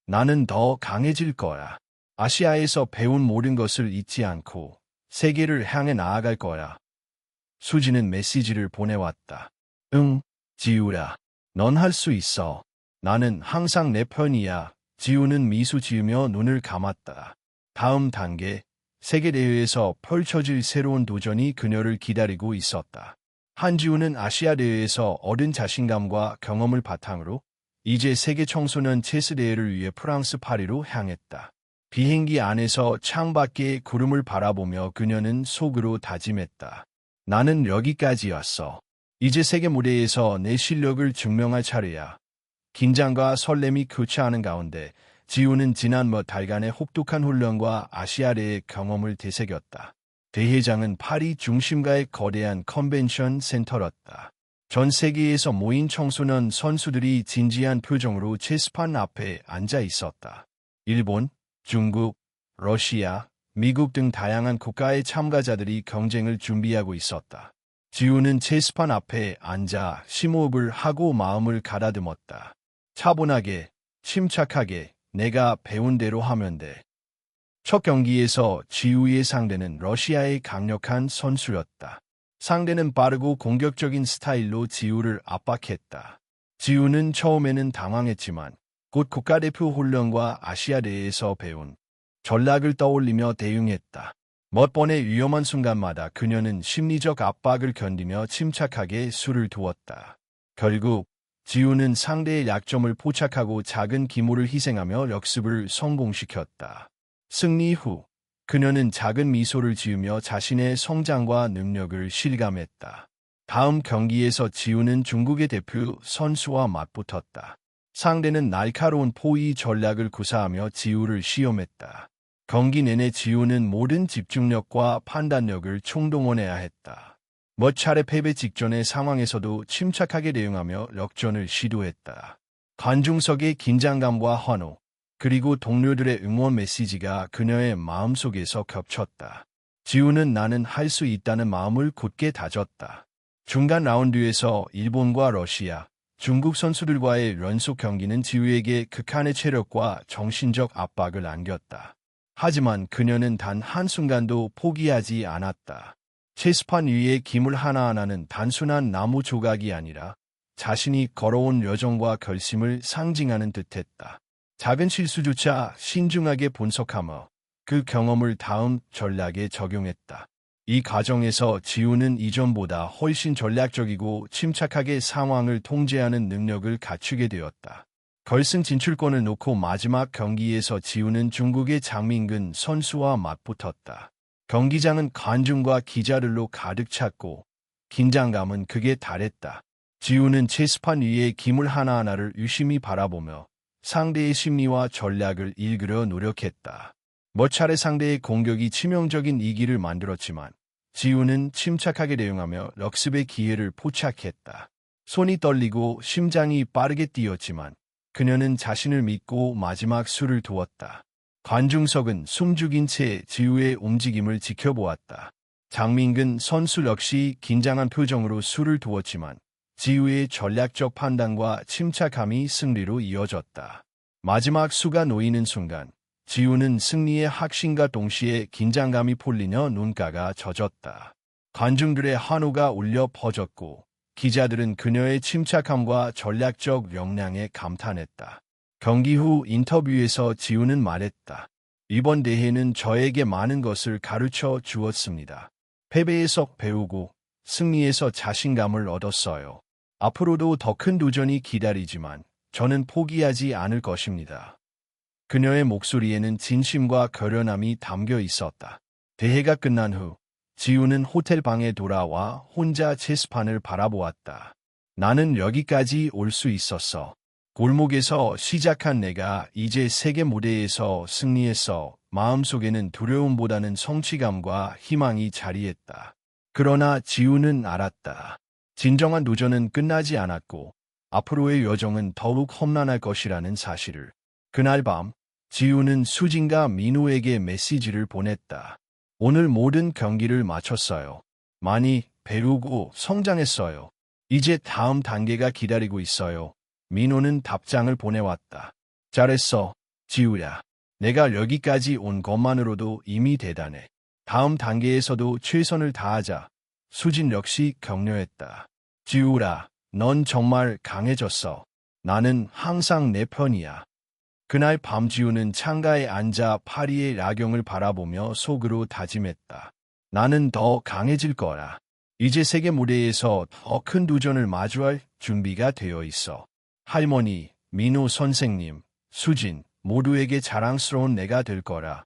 나는 더 강해질 거야. 아시아에서 배운 모든 것을 잊지 않고 세계를 향해 나아갈 거야. 수진은 메시지를 보내왔다. 응, 지우야. 넌 할 수 있어. 나는 항상 내 편이야. 지우는 미소 지으며 눈을 감았다. 다음 단계, 세계대회에서 펼쳐질 새로운 도전이 그녀를 기다리고 있었다. 한지우는 아시아 대회에서 얻은 자신감과 경험을 바탕으로 이제 세계 청소년 체스 대회를 위해 프랑스 파리로 향했다. 비행기 안에서 창밖의 구름을 바라보며 그녀는 속으로 다짐했다. 나는 여기까지 왔어. 이제 세계 무대에서 내 실력을 증명할 차례야. 긴장과 설렘이 교차하는 가운데 지우는 지난 몇 달간의 혹독한 훈련과 아시아대의 경험을 되새겼다. 대회장은 파리 중심가의 거대한 컨벤션 센터였다. 전 세계에서 모인 청소년 선수들이 진지한 표정으로 체스판 앞에 앉아 있었다. 일본, 중국, 러시아, 미국 등 다양한 국가의 참가자들이 경쟁을 준비하고 있었다. 지우는 체스판 앞에 앉아 심호흡을 하고 마음을 가다듬었다. 차분하게, 침착하게 내가 배운 대로 하면 돼. 첫 경기에서 지우의 상대는 러시아의 강력한 선수였다. 상대는 빠르고 공격적인 스타일로 지우를 압박했다. 지우는 처음에는 당황했지만 곧 국가대표 훈련과 아시아대회에서 배운 전략을 떠올리며 대응했다. 몇 번의 위험한 순간마다 그녀는 심리적 압박을 견디며 침착하게 수를 두었다. 결국 지우는 상대의 약점을 포착하고 작은 기모를 희생하며 역습을 성공시켰다. 승리 후 그녀는 작은 미소를 지으며 자신의 성장과 능력을 실감했다. 다음 경기에서 지우는 중국의 대표 선수와 맞붙었다. 상대는 날카로운 포위 전략을 구사하며 지우를 시험했다. 경기 내내 지우는 모든 집중력과 판단력을 총동원해야 했다. 몇 차례 패배 직전의 상황에서도 침착하게 대응하며 역전을 시도했다. 관중석의 긴장감과 환호, 그리고 동료들의 응원 메시지가 그녀의 마음속에서 겹쳤다. 지우는 나는 할 수 있다는 마음을 굳게 다졌다. 중간 라운드에서 일본과 러시아, 중국 선수들과의 연속 경기는 지우에게 극한의 체력과 정신적 압박을 안겼다. 하지만 그녀는 단 한순간도 포기하지 않았다. 체스판 위의 기물 하나하나는 단순한 나무 조각이 아니라 자신이 걸어온 여정과 결심을 상징하는 듯했다. 작은 실수조차 신중하게 분석하며 그 경험을 다음 전략에 적용했다. 이 과정에서 지우는 이전보다 훨씬 전략적이고 침착하게 상황을 통제하는 능력을 갖추게 되었다. 결승 진출권을 놓고 마지막 경기에서 지우는 중국의 장민근 선수와 맞붙었다. 경기장은 관중과 기자들로 가득 찼고 긴장감은 극에 달했다. 지우는 체스판 위의 기물 하나하나를 유심히 바라보며 상대의 심리와 전략을 읽으려 노력했다. 몇 차례 상대의 공격이 치명적인 이기를 만들었지만 지우는 침착하게 대응하며 역습의 기회를 포착했다. 손이 떨리고 심장이 빠르게 뛰었지만 그녀는 자신을 믿고 마지막 수를 두었다. 관중석은 숨죽인 채 지우의 움직임을 지켜보았다. 장민근 선수 역시 긴장한 표정으로 수를 두었지만 지우의 전략적 판단과 침착함이 승리로 이어졌다. 마지막 수가 놓이는 순간 지우는 승리의 확신과 동시에 긴장감이 풀리며 눈가가 젖었다. 관중들의 환호가 울려 퍼졌고 기자들은 그녀의 침착함과 전략적 역량에 감탄했다. 경기 후 인터뷰에서 지우는 말했다. 이번 대회는 저에게 많은 것을 가르쳐 주었습니다. 패배에서 배우고 승리에서 자신감을 얻었어요. 앞으로도 더 큰 도전이 기다리지만 저는 포기하지 않을 것입니다. 그녀의 목소리에는 진심과 결연함이 담겨 있었다. 대회가 끝난 후 지우는 호텔 방에 돌아와 혼자 체스판을 바라보았다. 나는 여기까지 올 수 있었어. 골목에서 시작한 내가 이제 세계 무대에서 승리했어. 마음속에는 두려움보다는 성취감과 희망이 자리했다. 그러나 지우는 알았다. 진정한 도전은 끝나지 않았고 앞으로의 여정은 더욱 험난할 것이라는 사실을. 그날 밤 지우는 수진과 민호에게 메시지를 보냈다. 오늘 모든 경기를 마쳤어요. 많이 배우고 성장했어요. 이제 다음 단계가 기다리고 있어요. 민호는 답장을 보내왔다. 잘했어, 지우야. 내가 여기까지 온 것만으로도 이미 대단해. 다음 단계에서도 최선을 다하자. 수진 역시 격려했다. 지우라, 넌 정말 강해졌어. 나는 항상 내 편이야. 그날 밤 지우는 창가에 앉아 파리의 야경을 바라보며 속으로 다짐했다. 나는 더 강해질 거야. 이제 세계 무대에서 더 큰 도전을 마주할 준비가 되어 있어. 할머니, 민호 선생님, 수진, 모두에게 자랑스러운 내가 될 거라.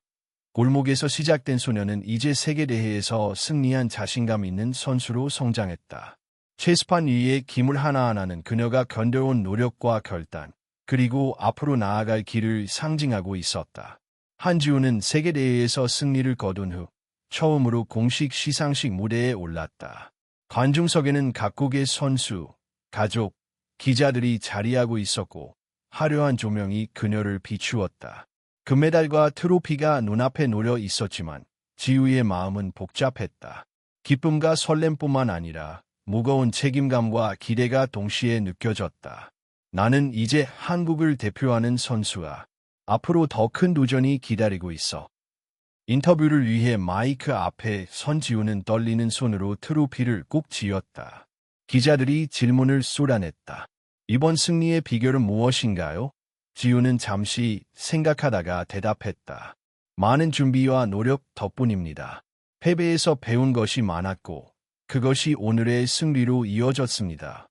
골목에서 시작된 소녀는 이제 세계대회에서 승리한 자신감 있는 선수로 성장했다. 체스판 위의 기물 하나하나는 그녀가 견뎌온 노력과 결단, 그리고 앞으로 나아갈 길을 상징하고 있었다. 한지우는 세계대회에서 승리를 거둔 후 처음으로 공식 시상식 무대에 올랐다. 관중석에는 각국의 선수, 가족, 기자들이 자리하고 있었고 화려한 조명이 그녀를 비추었다. 금메달과 트로피가 눈앞에 놓여 있었지만 지우의 마음은 복잡했다. 기쁨과 설렘뿐만 아니라 무거운 책임감과 기대가 동시에 느껴졌다. 나는 이제 한국을 대표하는 선수야. 앞으로 더 큰 도전이 기다리고 있어. 인터뷰를 위해 마이크 앞에 선 지우는 떨리는 손으로 트로피를 꼭 쥐었다. 기자들이 질문을 쏟아냈다. 이번 승리의 비결은 무엇인가요? 지우는 잠시 생각하다가 대답했다. 많은 준비와 노력 덕분입니다. 패배에서 배운 것이 많았고 그것이 오늘의 승리로 이어졌습니다.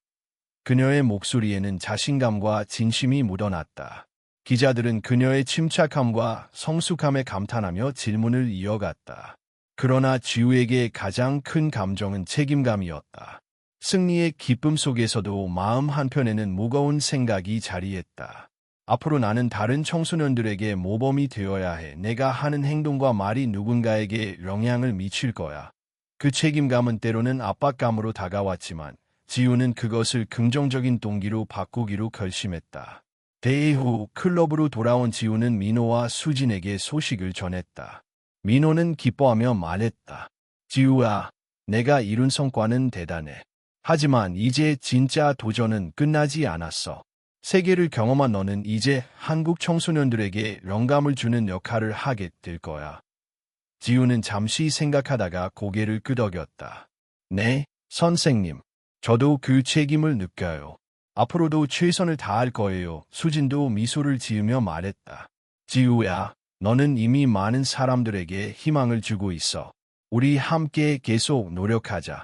그녀의 목소리에는 자신감과 진심이 묻어났다. 기자들은 그녀의 침착함과 성숙함에 감탄하며 질문을 이어갔다. 그러나 지우에게 가장 큰 감정은 책임감이었다. 승리의 기쁨 속에서도 마음 한편에는 무거운 생각이 자리했다. 앞으로 나는 다른 청소년들에게 모범이 되어야 해. 내가 하는 행동과 말이 누군가에게 영향을 미칠 거야. 그 책임감은 때로는 압박감으로 다가왔지만 지우는 그것을 긍정적인 동기로 바꾸기로 결심했다. 대회 후 클럽으로 돌아온 지우는 민호와 수진에게 소식을 전했다. 민호는 기뻐하며 말했다. 지우야, 내가 이룬 성과는 대단해. 하지만 이제 진짜 도전은 끝나지 않았어. 세계를 경험한 너는 이제 한국 청소년들에게 영감을 주는 역할을 하게 될 거야. 지우는 잠시 생각하다가 고개를 끄덕였다. 네, 선생님. 저도 그 책임을 느껴요. 앞으로도 최선을 다할 거예요. 수진도 미소를 지으며 말했다. 지우야, 너는 이미 많은 사람들에게 희망을 주고 있어. 우리 함께 계속 노력하자.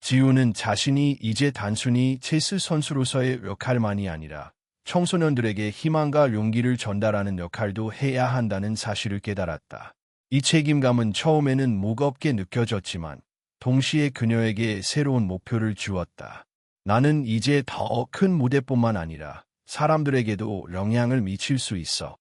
지우는 자신이 이제 단순히 체스 선수로서의 역할만이 아니라 청소년들에게 희망과 용기를 전달하는 역할도 해야 한다는 사실을 깨달았다. 이 책임감은 처음에는 무겁게 느껴졌지만 동시에 그녀에게 새로운 목표를 주었다. 나는 이제 더 큰 무대뿐만 아니라 사람들에게도 영향을 미칠 수 있어.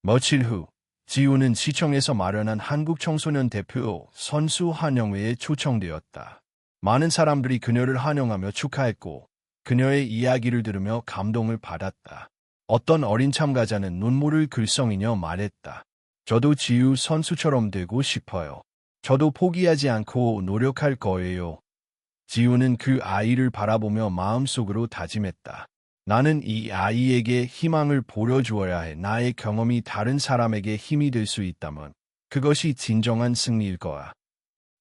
며칠 후 지우는 시청에서 마련한 한국 청소년 대표 선수 환영회에 초청되었다. 많은 사람들이 그녀를 환영하며 축하했고 그녀의 이야기를 들으며 감동을 받았다. 어떤 어린 참가자는 눈물을 글썽이며 말했다. 저도 지우 선수처럼 되고 싶어요. 저도 포기하지 않고 노력할 거예요. 지우는 그 아이를 바라보며 마음속으로 다짐했다. 나는 이 아이에게 희망을 보여주어야 해. 나의 경험이 다른 사람에게 힘이 될 수 있다면 그것이 진정한 승리일 거야.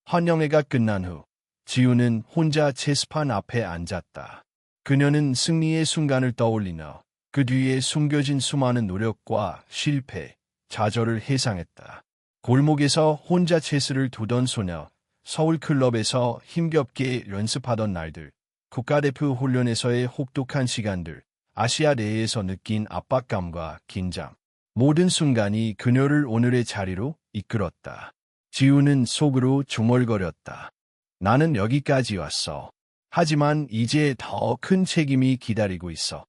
환영회가 끝난 후 지우는 혼자 체스판 앞에 앉았다. 그녀는 승리의 순간을 떠올리며 그 뒤에 숨겨진 수많은 노력과 실패, 좌절을 회상했다. 골목에서 혼자 체스를 두던 소녀, 서울 클럽에서 힘겹게 연습하던 날들, 국가대표 훈련에서의 혹독한 시간들, 아시아 대회에서 느낀 압박감과 긴장. 모든 순간이 그녀를 오늘의 자리로 이끌었다. 지우는 속으로 중얼거렸다. 나는 여기까지 왔어. 하지만 이제 더 큰 책임이 기다리고 있어.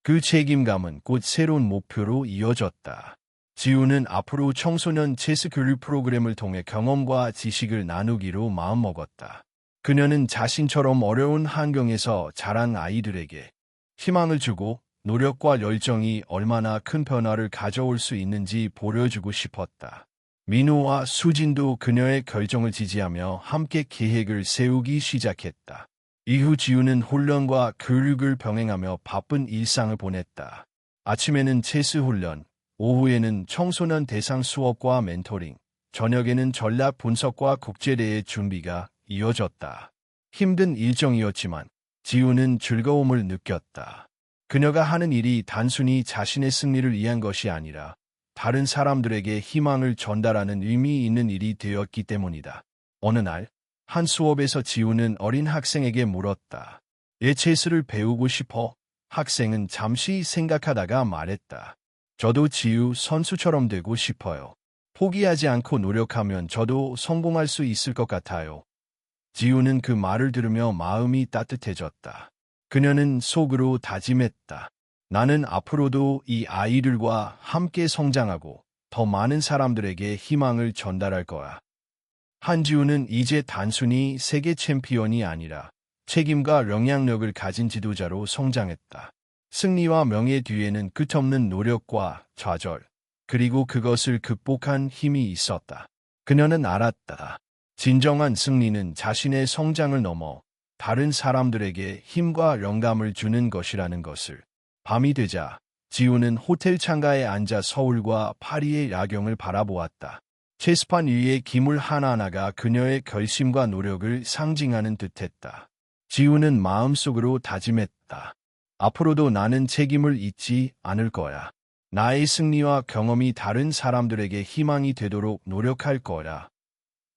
그 책임감은 곧 새로운 목표로 이어졌다. 지우는 앞으로 청소년 체스 교육 프로그램을 통해 경험과 지식을 나누기로 마음먹었다. 그녀는 자신처럼 어려운 환경에서 자란 아이들에게 희망을 주고 노력과 열정이 얼마나 큰 변화를 가져올 수 있는지 보여주고 싶었다. 민우와 수진도 그녀의 결정을 지지하며 함께 계획을 세우기 시작했다. 이후 지우는 훈련과 교육을 병행하며 바쁜 일상을 보냈다. 아침에는 체스 훈련, 오후에는 청소년 대상 수업과 멘토링, 저녁에는 전략 분석과 국제대회 준비가 이어졌다. 힘든 일정이었지만 지우는 즐거움을 느꼈다. 그녀가 하는 일이 단순히 자신의 승리를 위한 것이 아니라 다른 사람들에게 희망을 전달하는 의미 있는 일이 되었기 때문이다. 어느 날, 한 수업에서 지우는 어린 학생에게 물었다. 왜 체스를 배우고 싶어? 학생은 잠시 생각하다가 말했다. 저도 지우 선수처럼 되고 싶어요. 포기하지 않고 노력하면 저도 성공할 수 있을 것 같아요. 지우는 그 말을 들으며 마음이 따뜻해졌다. 그녀는 속으로 다짐했다. 나는 앞으로도 이 아이들과 함께 성장하고 더 많은 사람들에게 희망을 전달할 거야. 한지우는 이제 단순히 세계 챔피언이 아니라 책임과 영향력을 가진 지도자로 성장했다. 승리와 명예 뒤에는 끝없는 노력과 좌절, 그리고 그것을 극복한 힘이 있었다. 그녀는 알았다. 진정한 승리는 자신의 성장을 넘어 다른 사람들에게 힘과 영감을 주는 것이라는 것을. 밤이 되자 지우는 호텔 창가에 앉아 서울과 파리의 야경을 바라보았다. 체스판 위에 기물 하나하나가 그녀의 결심과 노력을 상징하는 듯했다. 지우는 마음속으로 다짐했다. 앞으로도 나는 책임을 잊지 않을 거야. 나의 승리와 경험이 다른 사람들에게 희망이 되도록 노력할 거야.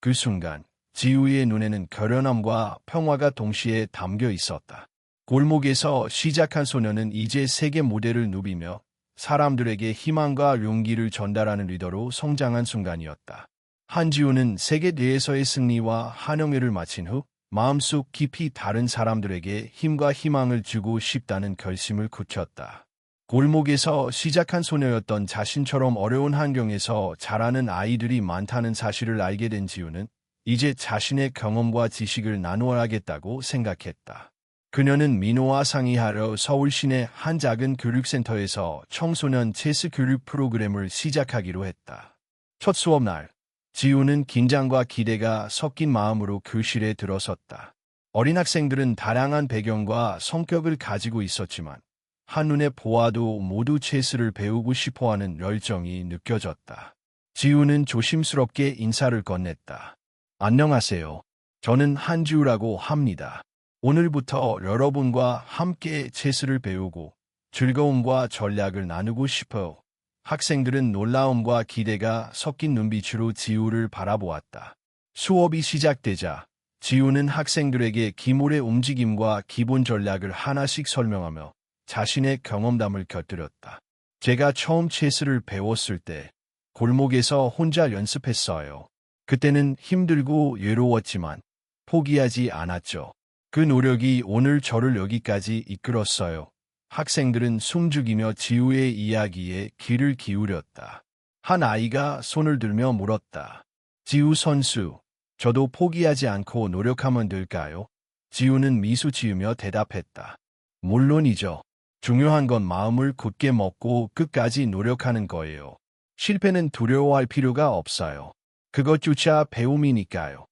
그 순간 지우의 눈에는 결연함과 평화가 동시에 담겨 있었다. 골목에서 시작한 소녀는 이제 세계 무대를 누비며 사람들에게 희망과 용기를 전달하는 리더로 성장한 순간이었다. 한지우는 세계 대회에서의 승리와 한영회를 마친 후 마음속 깊이 다른 사람들에게 힘과 희망을 주고 싶다는 결심을 굳혔다. 골목에서 시작한 소녀였던 자신처럼 어려운 환경에서 자라는 아이들이 많다는 사실을 알게 된 지우는 이제 자신의 경험과 지식을 나누어야겠다고 생각했다. 그녀는 민호와 상의하러 서울 시내 한 작은 교육센터에서 청소년 체스 교육 프로그램을 시작하기로 했다. 첫 수업 날, 지우는 긴장과 기대가 섞인 마음으로 교실에 들어섰다. 어린 학생들은 다양한 배경과 성격을 가지고 있었지만 한눈에 보아도 모두 체스를 배우고 싶어하는 열정이 느껴졌다. 지우는 조심스럽게 인사를 건넸다. 안녕하세요. 저는 한지우라고 합니다. 오늘부터 여러분과 함께 체스를 배우고 즐거움과 전략을 나누고 싶어요. 학생들은 놀라움과 기대가 섞인 눈빛으로 지우를 바라보았다. 수업이 시작되자 지우는 학생들에게 기물의 움직임과 기본 전략을 하나씩 설명하며 자신의 경험담을 곁들였다. 제가 처음 체스를 배웠을 때 골목에서 혼자 연습했어요. 그때는 힘들고 외로웠지만 포기하지 않았죠. 그 노력이 오늘 저를 여기까지 이끌었어요. 학생들은 숨죽이며 지우의 이야기에 귀를 기울였다. 한 아이가 손을 들며 물었다. 지우 선수, 저도 포기하지 않고 노력하면 될까요? 지우는 미소 지으며 대답했다. 물론이죠. 중요한 건 마음을 굳게 먹고 끝까지 노력하는 거예요. 실패는 두려워할 필요가 없어요. 그것조차 배움이니까요.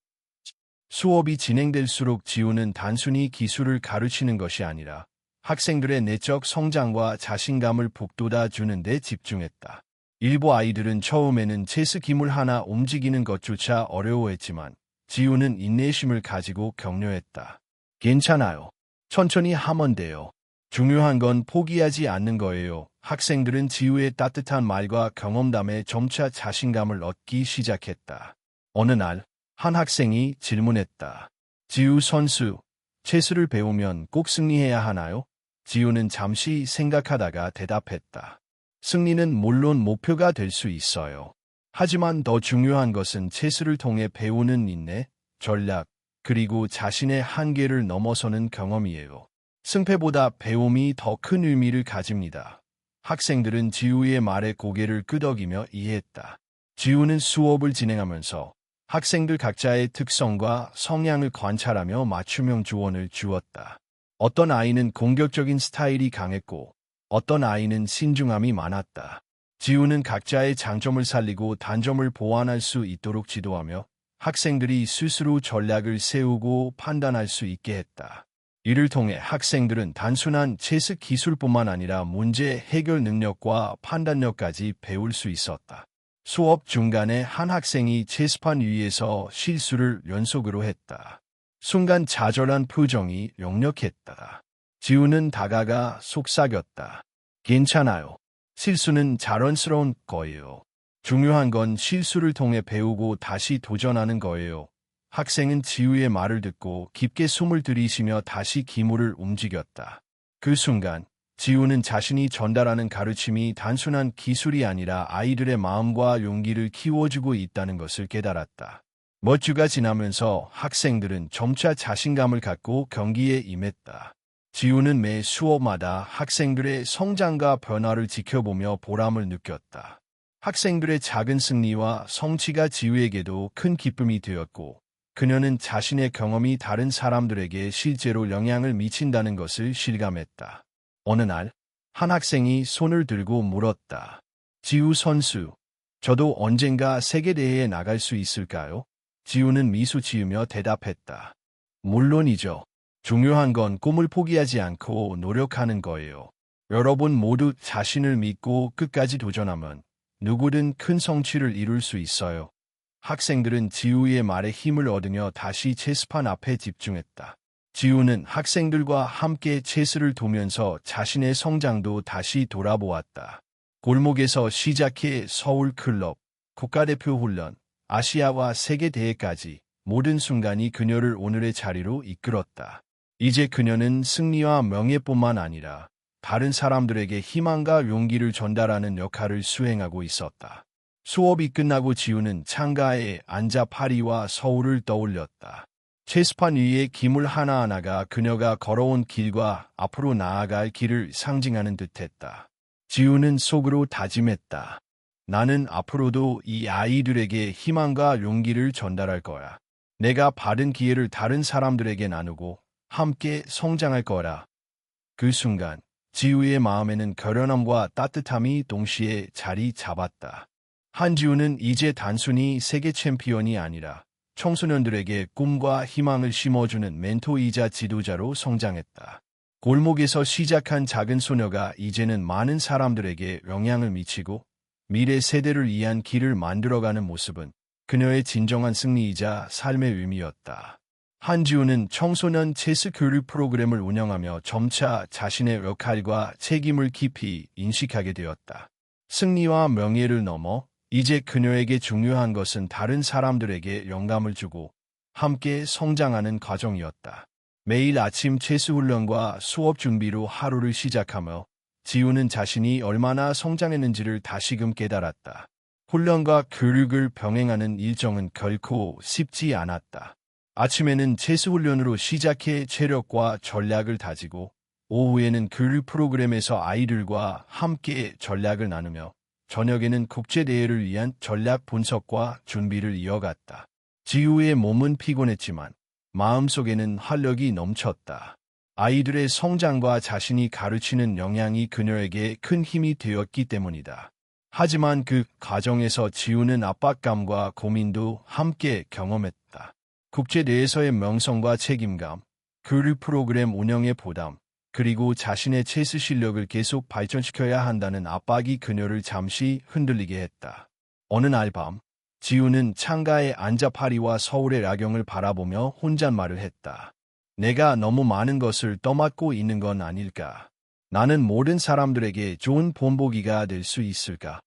수업이 진행될수록 지우는 단순히 기술을 가르치는 것이 아니라 학생들의 내적 성장과 자신감을 북돋아 주는 데 집중했다. 일부 아이들은 처음에는 체스 기물 하나 움직이는 것조차 어려워했지만 지우는 인내심을 가지고 격려했다. 괜찮아요. 천천히 하면 돼요. 중요한 건 포기하지 않는 거예요. 학생들은 지우의 따뜻한 말과 경험담에 점차 자신감을 얻기 시작했다. 어느 날, 한 학생이 질문했다. 지우 선수, 체스를 배우면 꼭 승리해야 하나요? 지우는 잠시 생각하다가 대답했다. 승리는 물론 목표가 될 수 있어요. 하지만 더 중요한 것은 체스를 통해 배우는 인내, 전략, 그리고 자신의 한계를 넘어서는 경험이에요. 승패보다 배움이 더 큰 의미를 가집니다. 학생들은 지우의 말에 고개를 끄덕이며 이해했다. 지우는 수업을 진행하면서 학생들 각자의 특성과 성향을 관찰하며 맞춤형 조언을 주었다. 어떤 아이는 공격적인 스타일이 강했고 어떤 아이는 신중함이 많았다. 지우는 각자의 장점을 살리고 단점을 보완할 수 있도록 지도하며 학생들이 스스로 전략을 세우고 판단할 수 있게 했다. 이를 통해 학생들은 단순한 체스 기술뿐만 아니라 문제 해결 능력과 판단력까지 배울 수 있었다. 수업 중간에 한 학생이 체스판 위에서 실수를 연속으로 했다. 순간 좌절한 표정이 역력했다. 지우는 다가가 속삭였다. 괜찮아요. 실수는 자연스러운 거예요. 중요한 건 실수를 통해 배우고 다시 도전하는 거예요. 학생은 지우의 말을 듣고 깊게 숨을 들이쉬며 다시 기물을 움직였다. 그 순간 지우는 자신이 전달하는 가르침이 단순한 기술이 아니라 아이들의 마음과 용기를 키워주고 있다는 것을 깨달았다. 몇 주가 지나면서 학생들은 점차 자신감을 갖고 경기에 임했다. 지우는 매 수업마다 학생들의 성장과 변화를 지켜보며 보람을 느꼈다. 학생들의 작은 승리와 성취가 지우에게도 큰 기쁨이 되었고, 그녀는 자신의 경험이 다른 사람들에게 실제로 영향을 미친다는 것을 실감했다. 어느 날, 한 학생이 손을 들고 물었다. 지우 선수, 저도 언젠가 세계대회에 나갈 수 있을까요? 지우는 미소 지으며 대답했다. 물론이죠. 중요한 건 꿈을 포기하지 않고 노력하는 거예요. 여러분 모두 자신을 믿고 끝까지 도전하면 누구든 큰 성취를 이룰 수 있어요. 학생들은 지우의 말에 힘을 얻으며 다시 체스판 앞에 집중했다. 지우는 학생들과 함께 체스를 두면서 자신의 성장도 다시 돌아보았다. 골목에서 시작해 서울 클럽, 국가대표 훈련, 아시아와 세계대회까지 모든 순간이 그녀를 오늘의 자리로 이끌었다. 이제 그녀는 승리와 명예뿐만 아니라 다른 사람들에게 희망과 용기를 전달하는 역할을 수행하고 있었다. 수업이 끝나고 지우는 창가에 앉아 파리와 서울을 떠올렸다. 체스판 위의 기물 하나하나가 그녀가 걸어온 길과 앞으로 나아갈 길을 상징하는 듯했다. 지우는 속으로 다짐했다. 나는 앞으로도 이 아이들에게 희망과 용기를 전달할 거야. 내가 받은 기회를 다른 사람들에게 나누고 함께 성장할 거라. 그 순간 지우의 마음에는 결연함과 따뜻함이 동시에 자리 잡았다. 한지우는 이제 단순히 세계 챔피언이 아니라 청소년들에게 꿈과 희망을 심어주는 멘토이자 지도자로 성장했다. 골목에서 시작한 작은 소녀가 이제는 많은 사람들에게 영향을 미치고 미래 세대를 위한 길을 만들어가는 모습은 그녀의 진정한 승리이자 삶의 의미였다. 한지우는 청소년 체스 교육 프로그램을 운영하며 점차 자신의 역할과 책임을 깊이 인식하게 되었다. 승리와 명예를 넘어 이제 그녀에게 중요한 것은 다른 사람들에게 영감을 주고 함께 성장하는 과정이었다. 매일 아침 체스 훈련과 수업 준비로 하루를 시작하며 지우는 자신이 얼마나 성장했는지를 다시금 깨달았다. 훈련과 교육을 병행하는 일정은 결코 쉽지 않았다. 아침에는 체스 훈련으로 시작해 체력과 전략을 다지고 오후에는 교육 프로그램에서 아이들과 함께 전략을 나누며 저녁에는 국제대회를 위한 전략 분석과 준비를 이어갔다. 지우의 몸은 피곤했지만 마음속에는 활력이 넘쳤다. 아이들의 성장과 자신이 가르치는 영향이 그녀에게 큰 힘이 되었기 때문이다. 하지만 그 과정에서 지우는 압박감과 고민도 함께 경험했다. 국제대회에서의 명성과 책임감, 교육 프로그램 운영의 부담, 그리고 자신의 체스 실력을 계속 발전시켜야 한다는 압박이 그녀를 잠시 흔들리게 했다. 어느 날 밤, 지우는 창가에 앉아 파리와 서울의 야경을 바라보며 혼잣말을 했다. 내가 너무 많은 것을 떠맡고 있는 건 아닐까. 나는 모든 사람들에게 좋은 본보기가 될 수 있을까?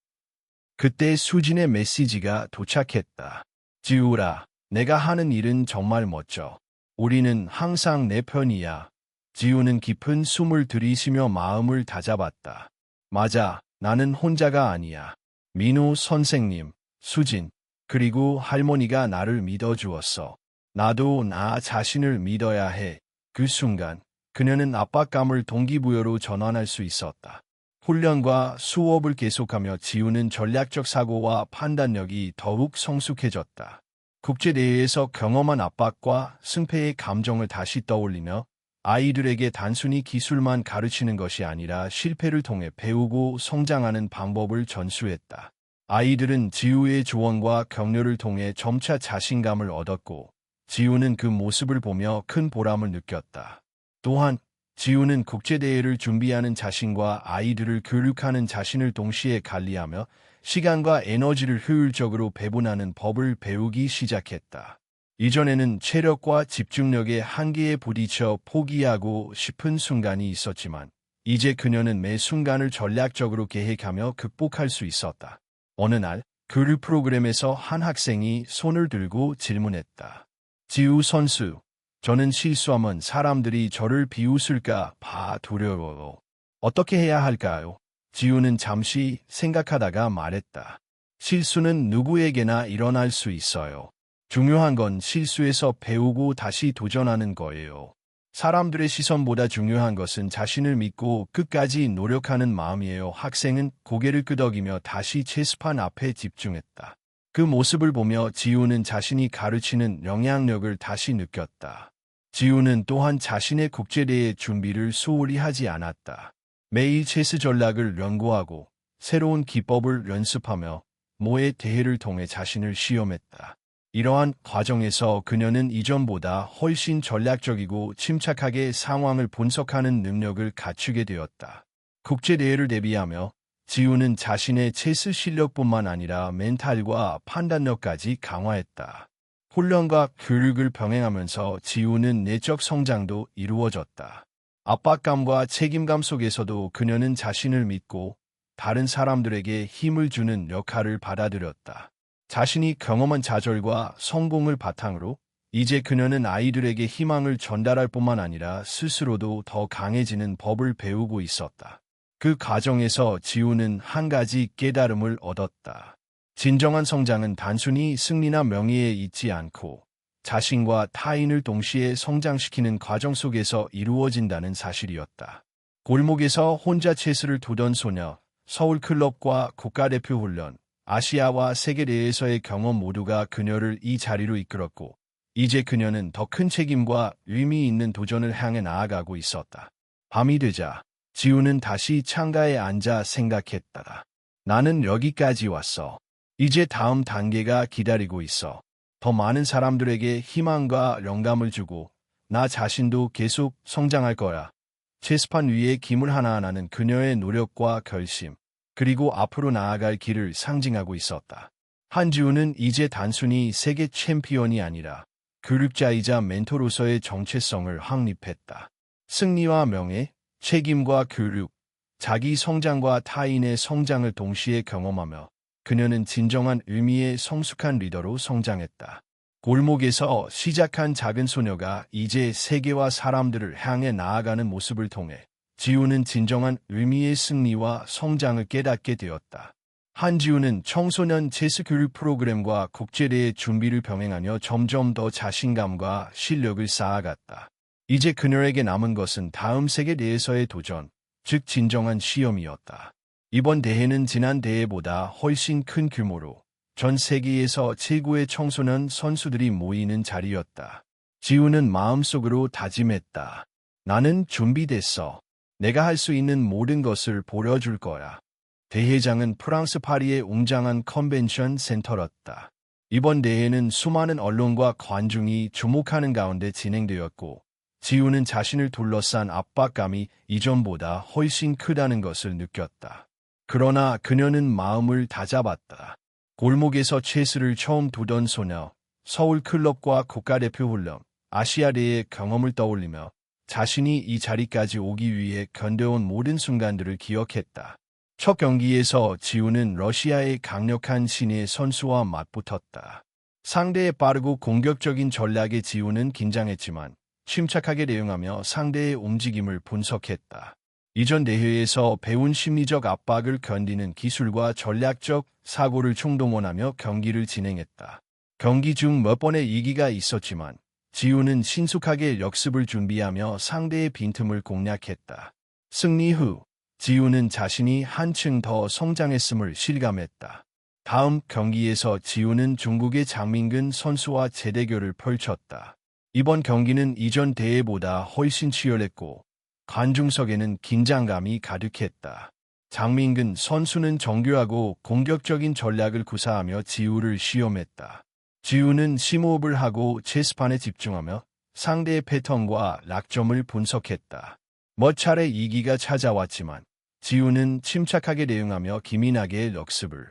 그때 수진의 메시지가 도착했다. 지우라, 내가 하는 일은 정말 멋져. 우리는 항상 내 편이야. 지우는 깊은 숨을 들이쉬며 마음을 다잡았다. 맞아, 나는 혼자가 아니야. 민우 선생님, 수진, 그리고 할머니가 나를 믿어주었어. 나도 나 자신을 믿어야 해. 그 순간, 그녀는 압박감을 동기부여로 전환할 수 있었다. 훈련과 수업을 계속하며 지우는 전략적 사고와 판단력이 더욱 성숙해졌다. 국제대회에서 경험한 압박과 승패의 감정을 다시 떠올리며 아이들에게 단순히 기술만 가르치는 것이 아니라 실패를 통해 배우고 성장하는 방법을 전수했다. 아이들은 지우의 조언과 격려를 통해 점차 자신감을 얻었고, 지우는 그 모습을 보며 큰 보람을 느꼈다. 또한 지우는 국제대회를 준비하는 자신과 아이들을 교육하는 자신을 동시에 관리하며 시간과 에너지를 효율적으로 배분하는 법을 배우기 시작했다. 이전에는 체력과 집중력의 한계에 부딪혀 포기하고 싶은 순간이 있었지만 이제 그녀는 매 순간을 전략적으로 계획하며 극복할 수 있었다. 어느 날 교육 프로그램에서 한 학생이 손을 들고 질문했다. 지우 선수, 저는 실수하면 사람들이 저를 비웃을까 봐 두려워요. 어떻게 해야 할까요? 지우는 잠시 생각하다가 말했다. 실수는 누구에게나 일어날 수 있어요. 중요한 건 실수에서 배우고 다시 도전하는 거예요. 사람들의 시선보다 중요한 것은 자신을 믿고 끝까지 노력하는 마음이에요. 학생은 고개를 끄덕이며 다시 체스판 앞에 집중했다. 그 모습을 보며 지우는 자신이 가르치는 영향력을 다시 느꼈다. 지우는 또한 자신의 국제대회 준비를 소홀히 하지 않았다. 매일 체스 전략을 연구하고 새로운 기법을 연습하며 모의 대회를 통해 자신을 시험했다. 이러한 과정에서 그녀는 이전보다 훨씬 전략적이고 침착하게 상황을 분석하는 능력을 갖추게 되었다. 국제대회를 대비하며 지우는 자신의 체스 실력뿐만 아니라 멘탈과 판단력까지 강화했다. 훈련과 교육을 병행하면서 지우는 내적 성장도 이루어졌다. 압박감과 책임감 속에서도 그녀는 자신을 믿고 다른 사람들에게 힘을 주는 역할을 받아들였다. 자신이 경험한 좌절과 성공을 바탕으로 이제 그녀는 아이들에게 희망을 전달할 뿐만 아니라 스스로도 더 강해지는 법을 배우고 있었다. 그 과정에서 지우는 한 가지 깨달음을 얻었다. 진정한 성장은 단순히 승리나 명예에 있지 않고 자신과 타인을 동시에 성장시키는 과정 속에서 이루어진다는 사실이었다. 골목에서 혼자 체스를 두던 소녀, 서울 클럽과 국가대표 훈련, 아시아와 세계대회에서의 경험 모두가 그녀를 이 자리로 이끌었고, 이제 그녀는 더 큰 책임과 의미 있는 도전을 향해 나아가고 있었다. 밤이 되자 지우는 다시 창가에 앉아 생각했다. 나는 여기까지 왔어. 이제 다음 단계가 기다리고 있어. 더 많은 사람들에게 희망과 영감을 주고 나 자신도 계속 성장할 거야. 체스판 위에 기물 하나하나는 그녀의 노력과 결심, 그리고 앞으로 나아갈 길을 상징하고 있었다. 한지우는 이제 단순히 세계 챔피언이 아니라 교육자이자 멘토로서의 정체성을 확립했다. 승리와 명예, 책임과 교육, 자기 성장과 타인의 성장을 동시에 경험하며 그녀는 진정한 의미의 성숙한 리더로 성장했다. 골목에서 시작한 작은 소녀가 이제 세계와 사람들을 향해 나아가는 모습을 통해 지우는 진정한 의미의 승리와 성장을 깨닫게 되었다. 한지우는 청소년 체스 교육 프로그램과 국제대회 준비를 병행하며 점점 더 자신감과 실력을 쌓아갔다. 이제 그녀에게 남은 것은 다음 세계대회에서의 도전, 즉 진정한 시험이었다. 이번 대회는 지난 대회보다 훨씬 큰 규모로 전 세계에서 최고의 청소년 선수들이 모이는 자리였다. 지우는 마음속으로 다짐했다. 나는 준비됐어. 내가 할 수 있는 모든 것을 보여줄 거야. 대회장은 프랑스 파리의 웅장한 컨벤션 센터였다. 이번 대회는 수많은 언론과 관중이 주목하는 가운데 진행되었고, 지우는 자신을 둘러싼 압박감이 이전보다 훨씬 크다는 것을 느꼈다. 그러나 그녀는 마음을 다잡았다. 골목에서 체스를 처음 두던 소녀, 서울 클럽과 국가대표 훈련, 아시아대의 경험을 떠올리며 자신이 이 자리까지 오기 위해 견뎌온 모든 순간들을 기억했다. 첫 경기에서 지우는 러시아의 강력한 신예 선수와 맞붙었다. 상대의 빠르고 공격적인 전략에 지우는 긴장했지만 침착하게 대응하며 상대의 움직임을 분석했다. 이전 대회에서 배운 심리적 압박을 견디는 기술과 전략적 사고를 총동원하며 경기를 진행했다. 경기 중 몇 번의 위기가 있었지만 지우는 신속하게 역습을 준비하며 상대의 빈틈을 공략했다. 승리 후 지우는 자신이 한층 더 성장했음을 실감했다. 다음 경기에서 지우는 중국의 장민근 선수와 재대결을 펼쳤다. 이번 경기는 이전 대회보다 훨씬 치열했고 관중석에는 긴장감이 가득했다. 장민근 선수는 정교하고 공격적인 전략을 구사하며 지우를 시험했다. 지우는 심호흡을 하고 체스판에 집중하며 상대의 패턴과 약점을 분석했다. 몇 차례 위기가 찾아왔지만 지우는 침착하게 대응하며 기민하게 역습을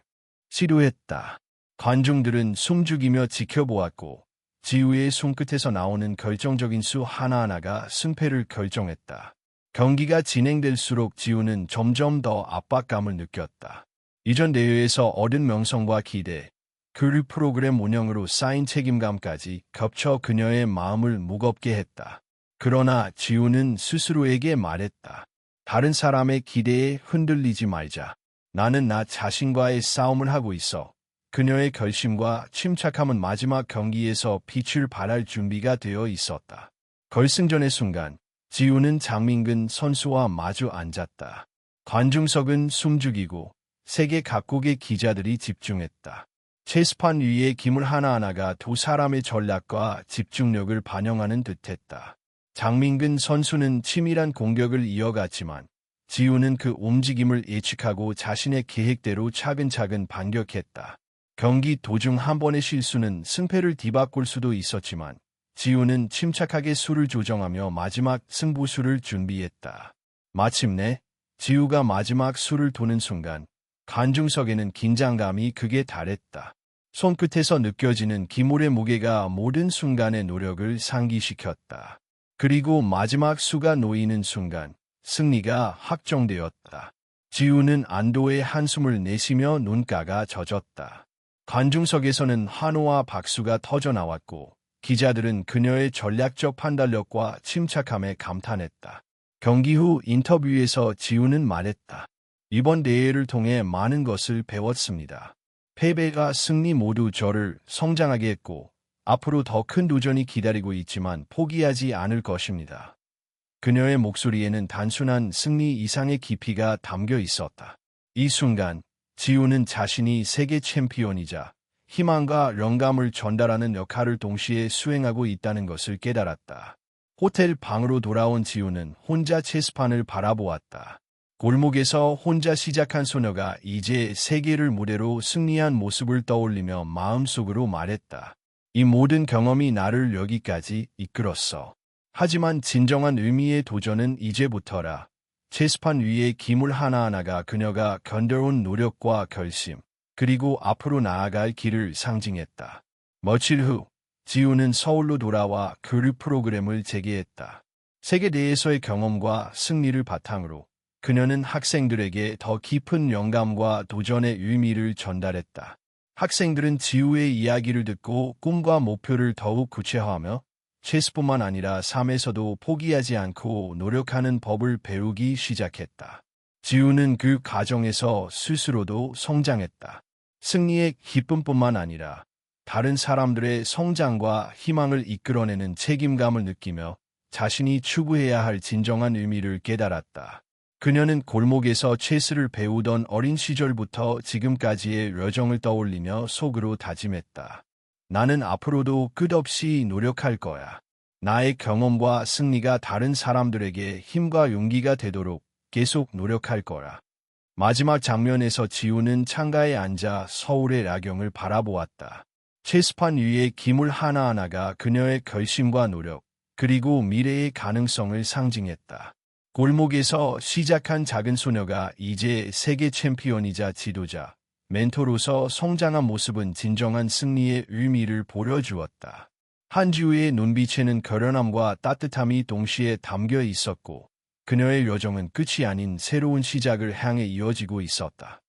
시도했다. 관중들은 숨죽이며 지켜보았고 지우의 손끝에서 나오는 결정적인 수 하나하나가 승패를 결정했다. 경기가 진행될수록 지우는 점점 더 압박감을 느꼈다. 이전 대회에서 얻은 명성과 기대, 교류 프로그램 운영으로 쌓인 책임감까지 겹쳐 그녀의 마음을 무겁게 했다. 그러나 지우는 스스로에게 말했다. 다른 사람의 기대에 흔들리지 말자. 나는 나 자신과의 싸움을 하고 있어. 그녀의 결심과 침착함은 마지막 경기에서 빛을 발할 준비가 되어 있었다. 결승전의 순간, 지우는 장민근 선수와 마주 앉았다. 관중석은 숨죽이고 세계 각국의 기자들이 집중했다. 체스판 위의 기물 하나하나가 두 사람의 전략과 집중력을 반영하는 듯했다. 장민근 선수는 치밀한 공격을 이어갔지만 지우는 그 움직임을 예측하고 자신의 계획대로 차근차근 반격했다. 경기 도중 한 번의 실수는 승패를 뒤바꿀 수도 있었지만 지우는 침착하게 수를 조정하며 마지막 승부수를 준비했다. 마침내 지우가 마지막 수를 도는 순간 관중석에는 긴장감이 극에 달했다. 손끝에서 느껴지는 기물의 무게가 모든 순간의 노력을 상기시켰다. 그리고 마지막 수가 놓이는 순간 승리가 확정되었다. 지우는 안도의 한숨을 내쉬며 눈가가 젖었다. 관중석에서는 환호와 박수가 터져나왔고 기자들은 그녀의 전략적 판단력과 침착함에 감탄했다. 경기 후 인터뷰에서 지우는 말했다. 이번 대회를 통해 많은 것을 배웠습니다. 패배가 승리 모두 저를 성장하게 했고 앞으로 더 큰 도전이 기다리고 있지만 포기하지 않을 것입니다. 그녀의 목소리에는 단순한 승리 이상의 깊이가 담겨 있었다. 이 순간 지우는 자신이 세계 챔피언이자 희망과 영감을 전달하는 역할을 동시에 수행하고 있다는 것을 깨달았다. 호텔 방으로 돌아온 지우는 혼자 체스판을 바라보았다. 골목에서 혼자 시작한 소녀가 이제 세계를 무대로 승리한 모습을 떠올리며 마음속으로 말했다. 이 모든 경험이 나를 여기까지 이끌었어. 하지만 진정한 의미의 도전은 이제부터라. 체스판 위의 기물 하나하나가 그녀가 견뎌온 노력과 결심, 그리고 앞으로 나아갈 길을 상징했다. 며칠 후 지우는 서울로 돌아와 교류 프로그램을 재개했다. 세계대회에서의 경험과 승리를 바탕으로 그녀는 학생들에게 더 깊은 영감과 도전의 의미를 전달했다. 학생들은 지우의 이야기를 듣고 꿈과 목표를 더욱 구체화하며 체스뿐만 아니라 삶에서도 포기하지 않고 노력하는 법을 배우기 시작했다. 지우는 그 과정에서 스스로도 성장했다. 승리의 기쁨뿐만 아니라 다른 사람들의 성장과 희망을 이끌어내는 책임감을 느끼며 자신이 추구해야 할 진정한 의미를 깨달았다. 그녀는 골목에서 체스를 배우던 어린 시절부터 지금까지의 여정을 떠올리며 속으로 다짐했다. 나는 앞으로도 끝없이 노력할 거야. 나의 경험과 승리가 다른 사람들에게 힘과 용기가 되도록 계속 노력할 거라. 마지막 장면에서 지우는 창가에 앉아 서울의 야경을 바라보았다. 체스판 위의 기물 하나하나가 그녀의 결심과 노력, 그리고 미래의 가능성을 상징했다. 골목에서 시작한 작은 소녀가 이제 세계 챔피언이자 지도자, 멘토로서 성장한 모습은 진정한 승리의 의미를 보여주었다. 한지우의 눈빛에는 결연함과 따뜻함이 동시에 담겨 있었고 그녀의 여정은 끝이 아닌 새로운 시작을 향해 이어지고 있었다.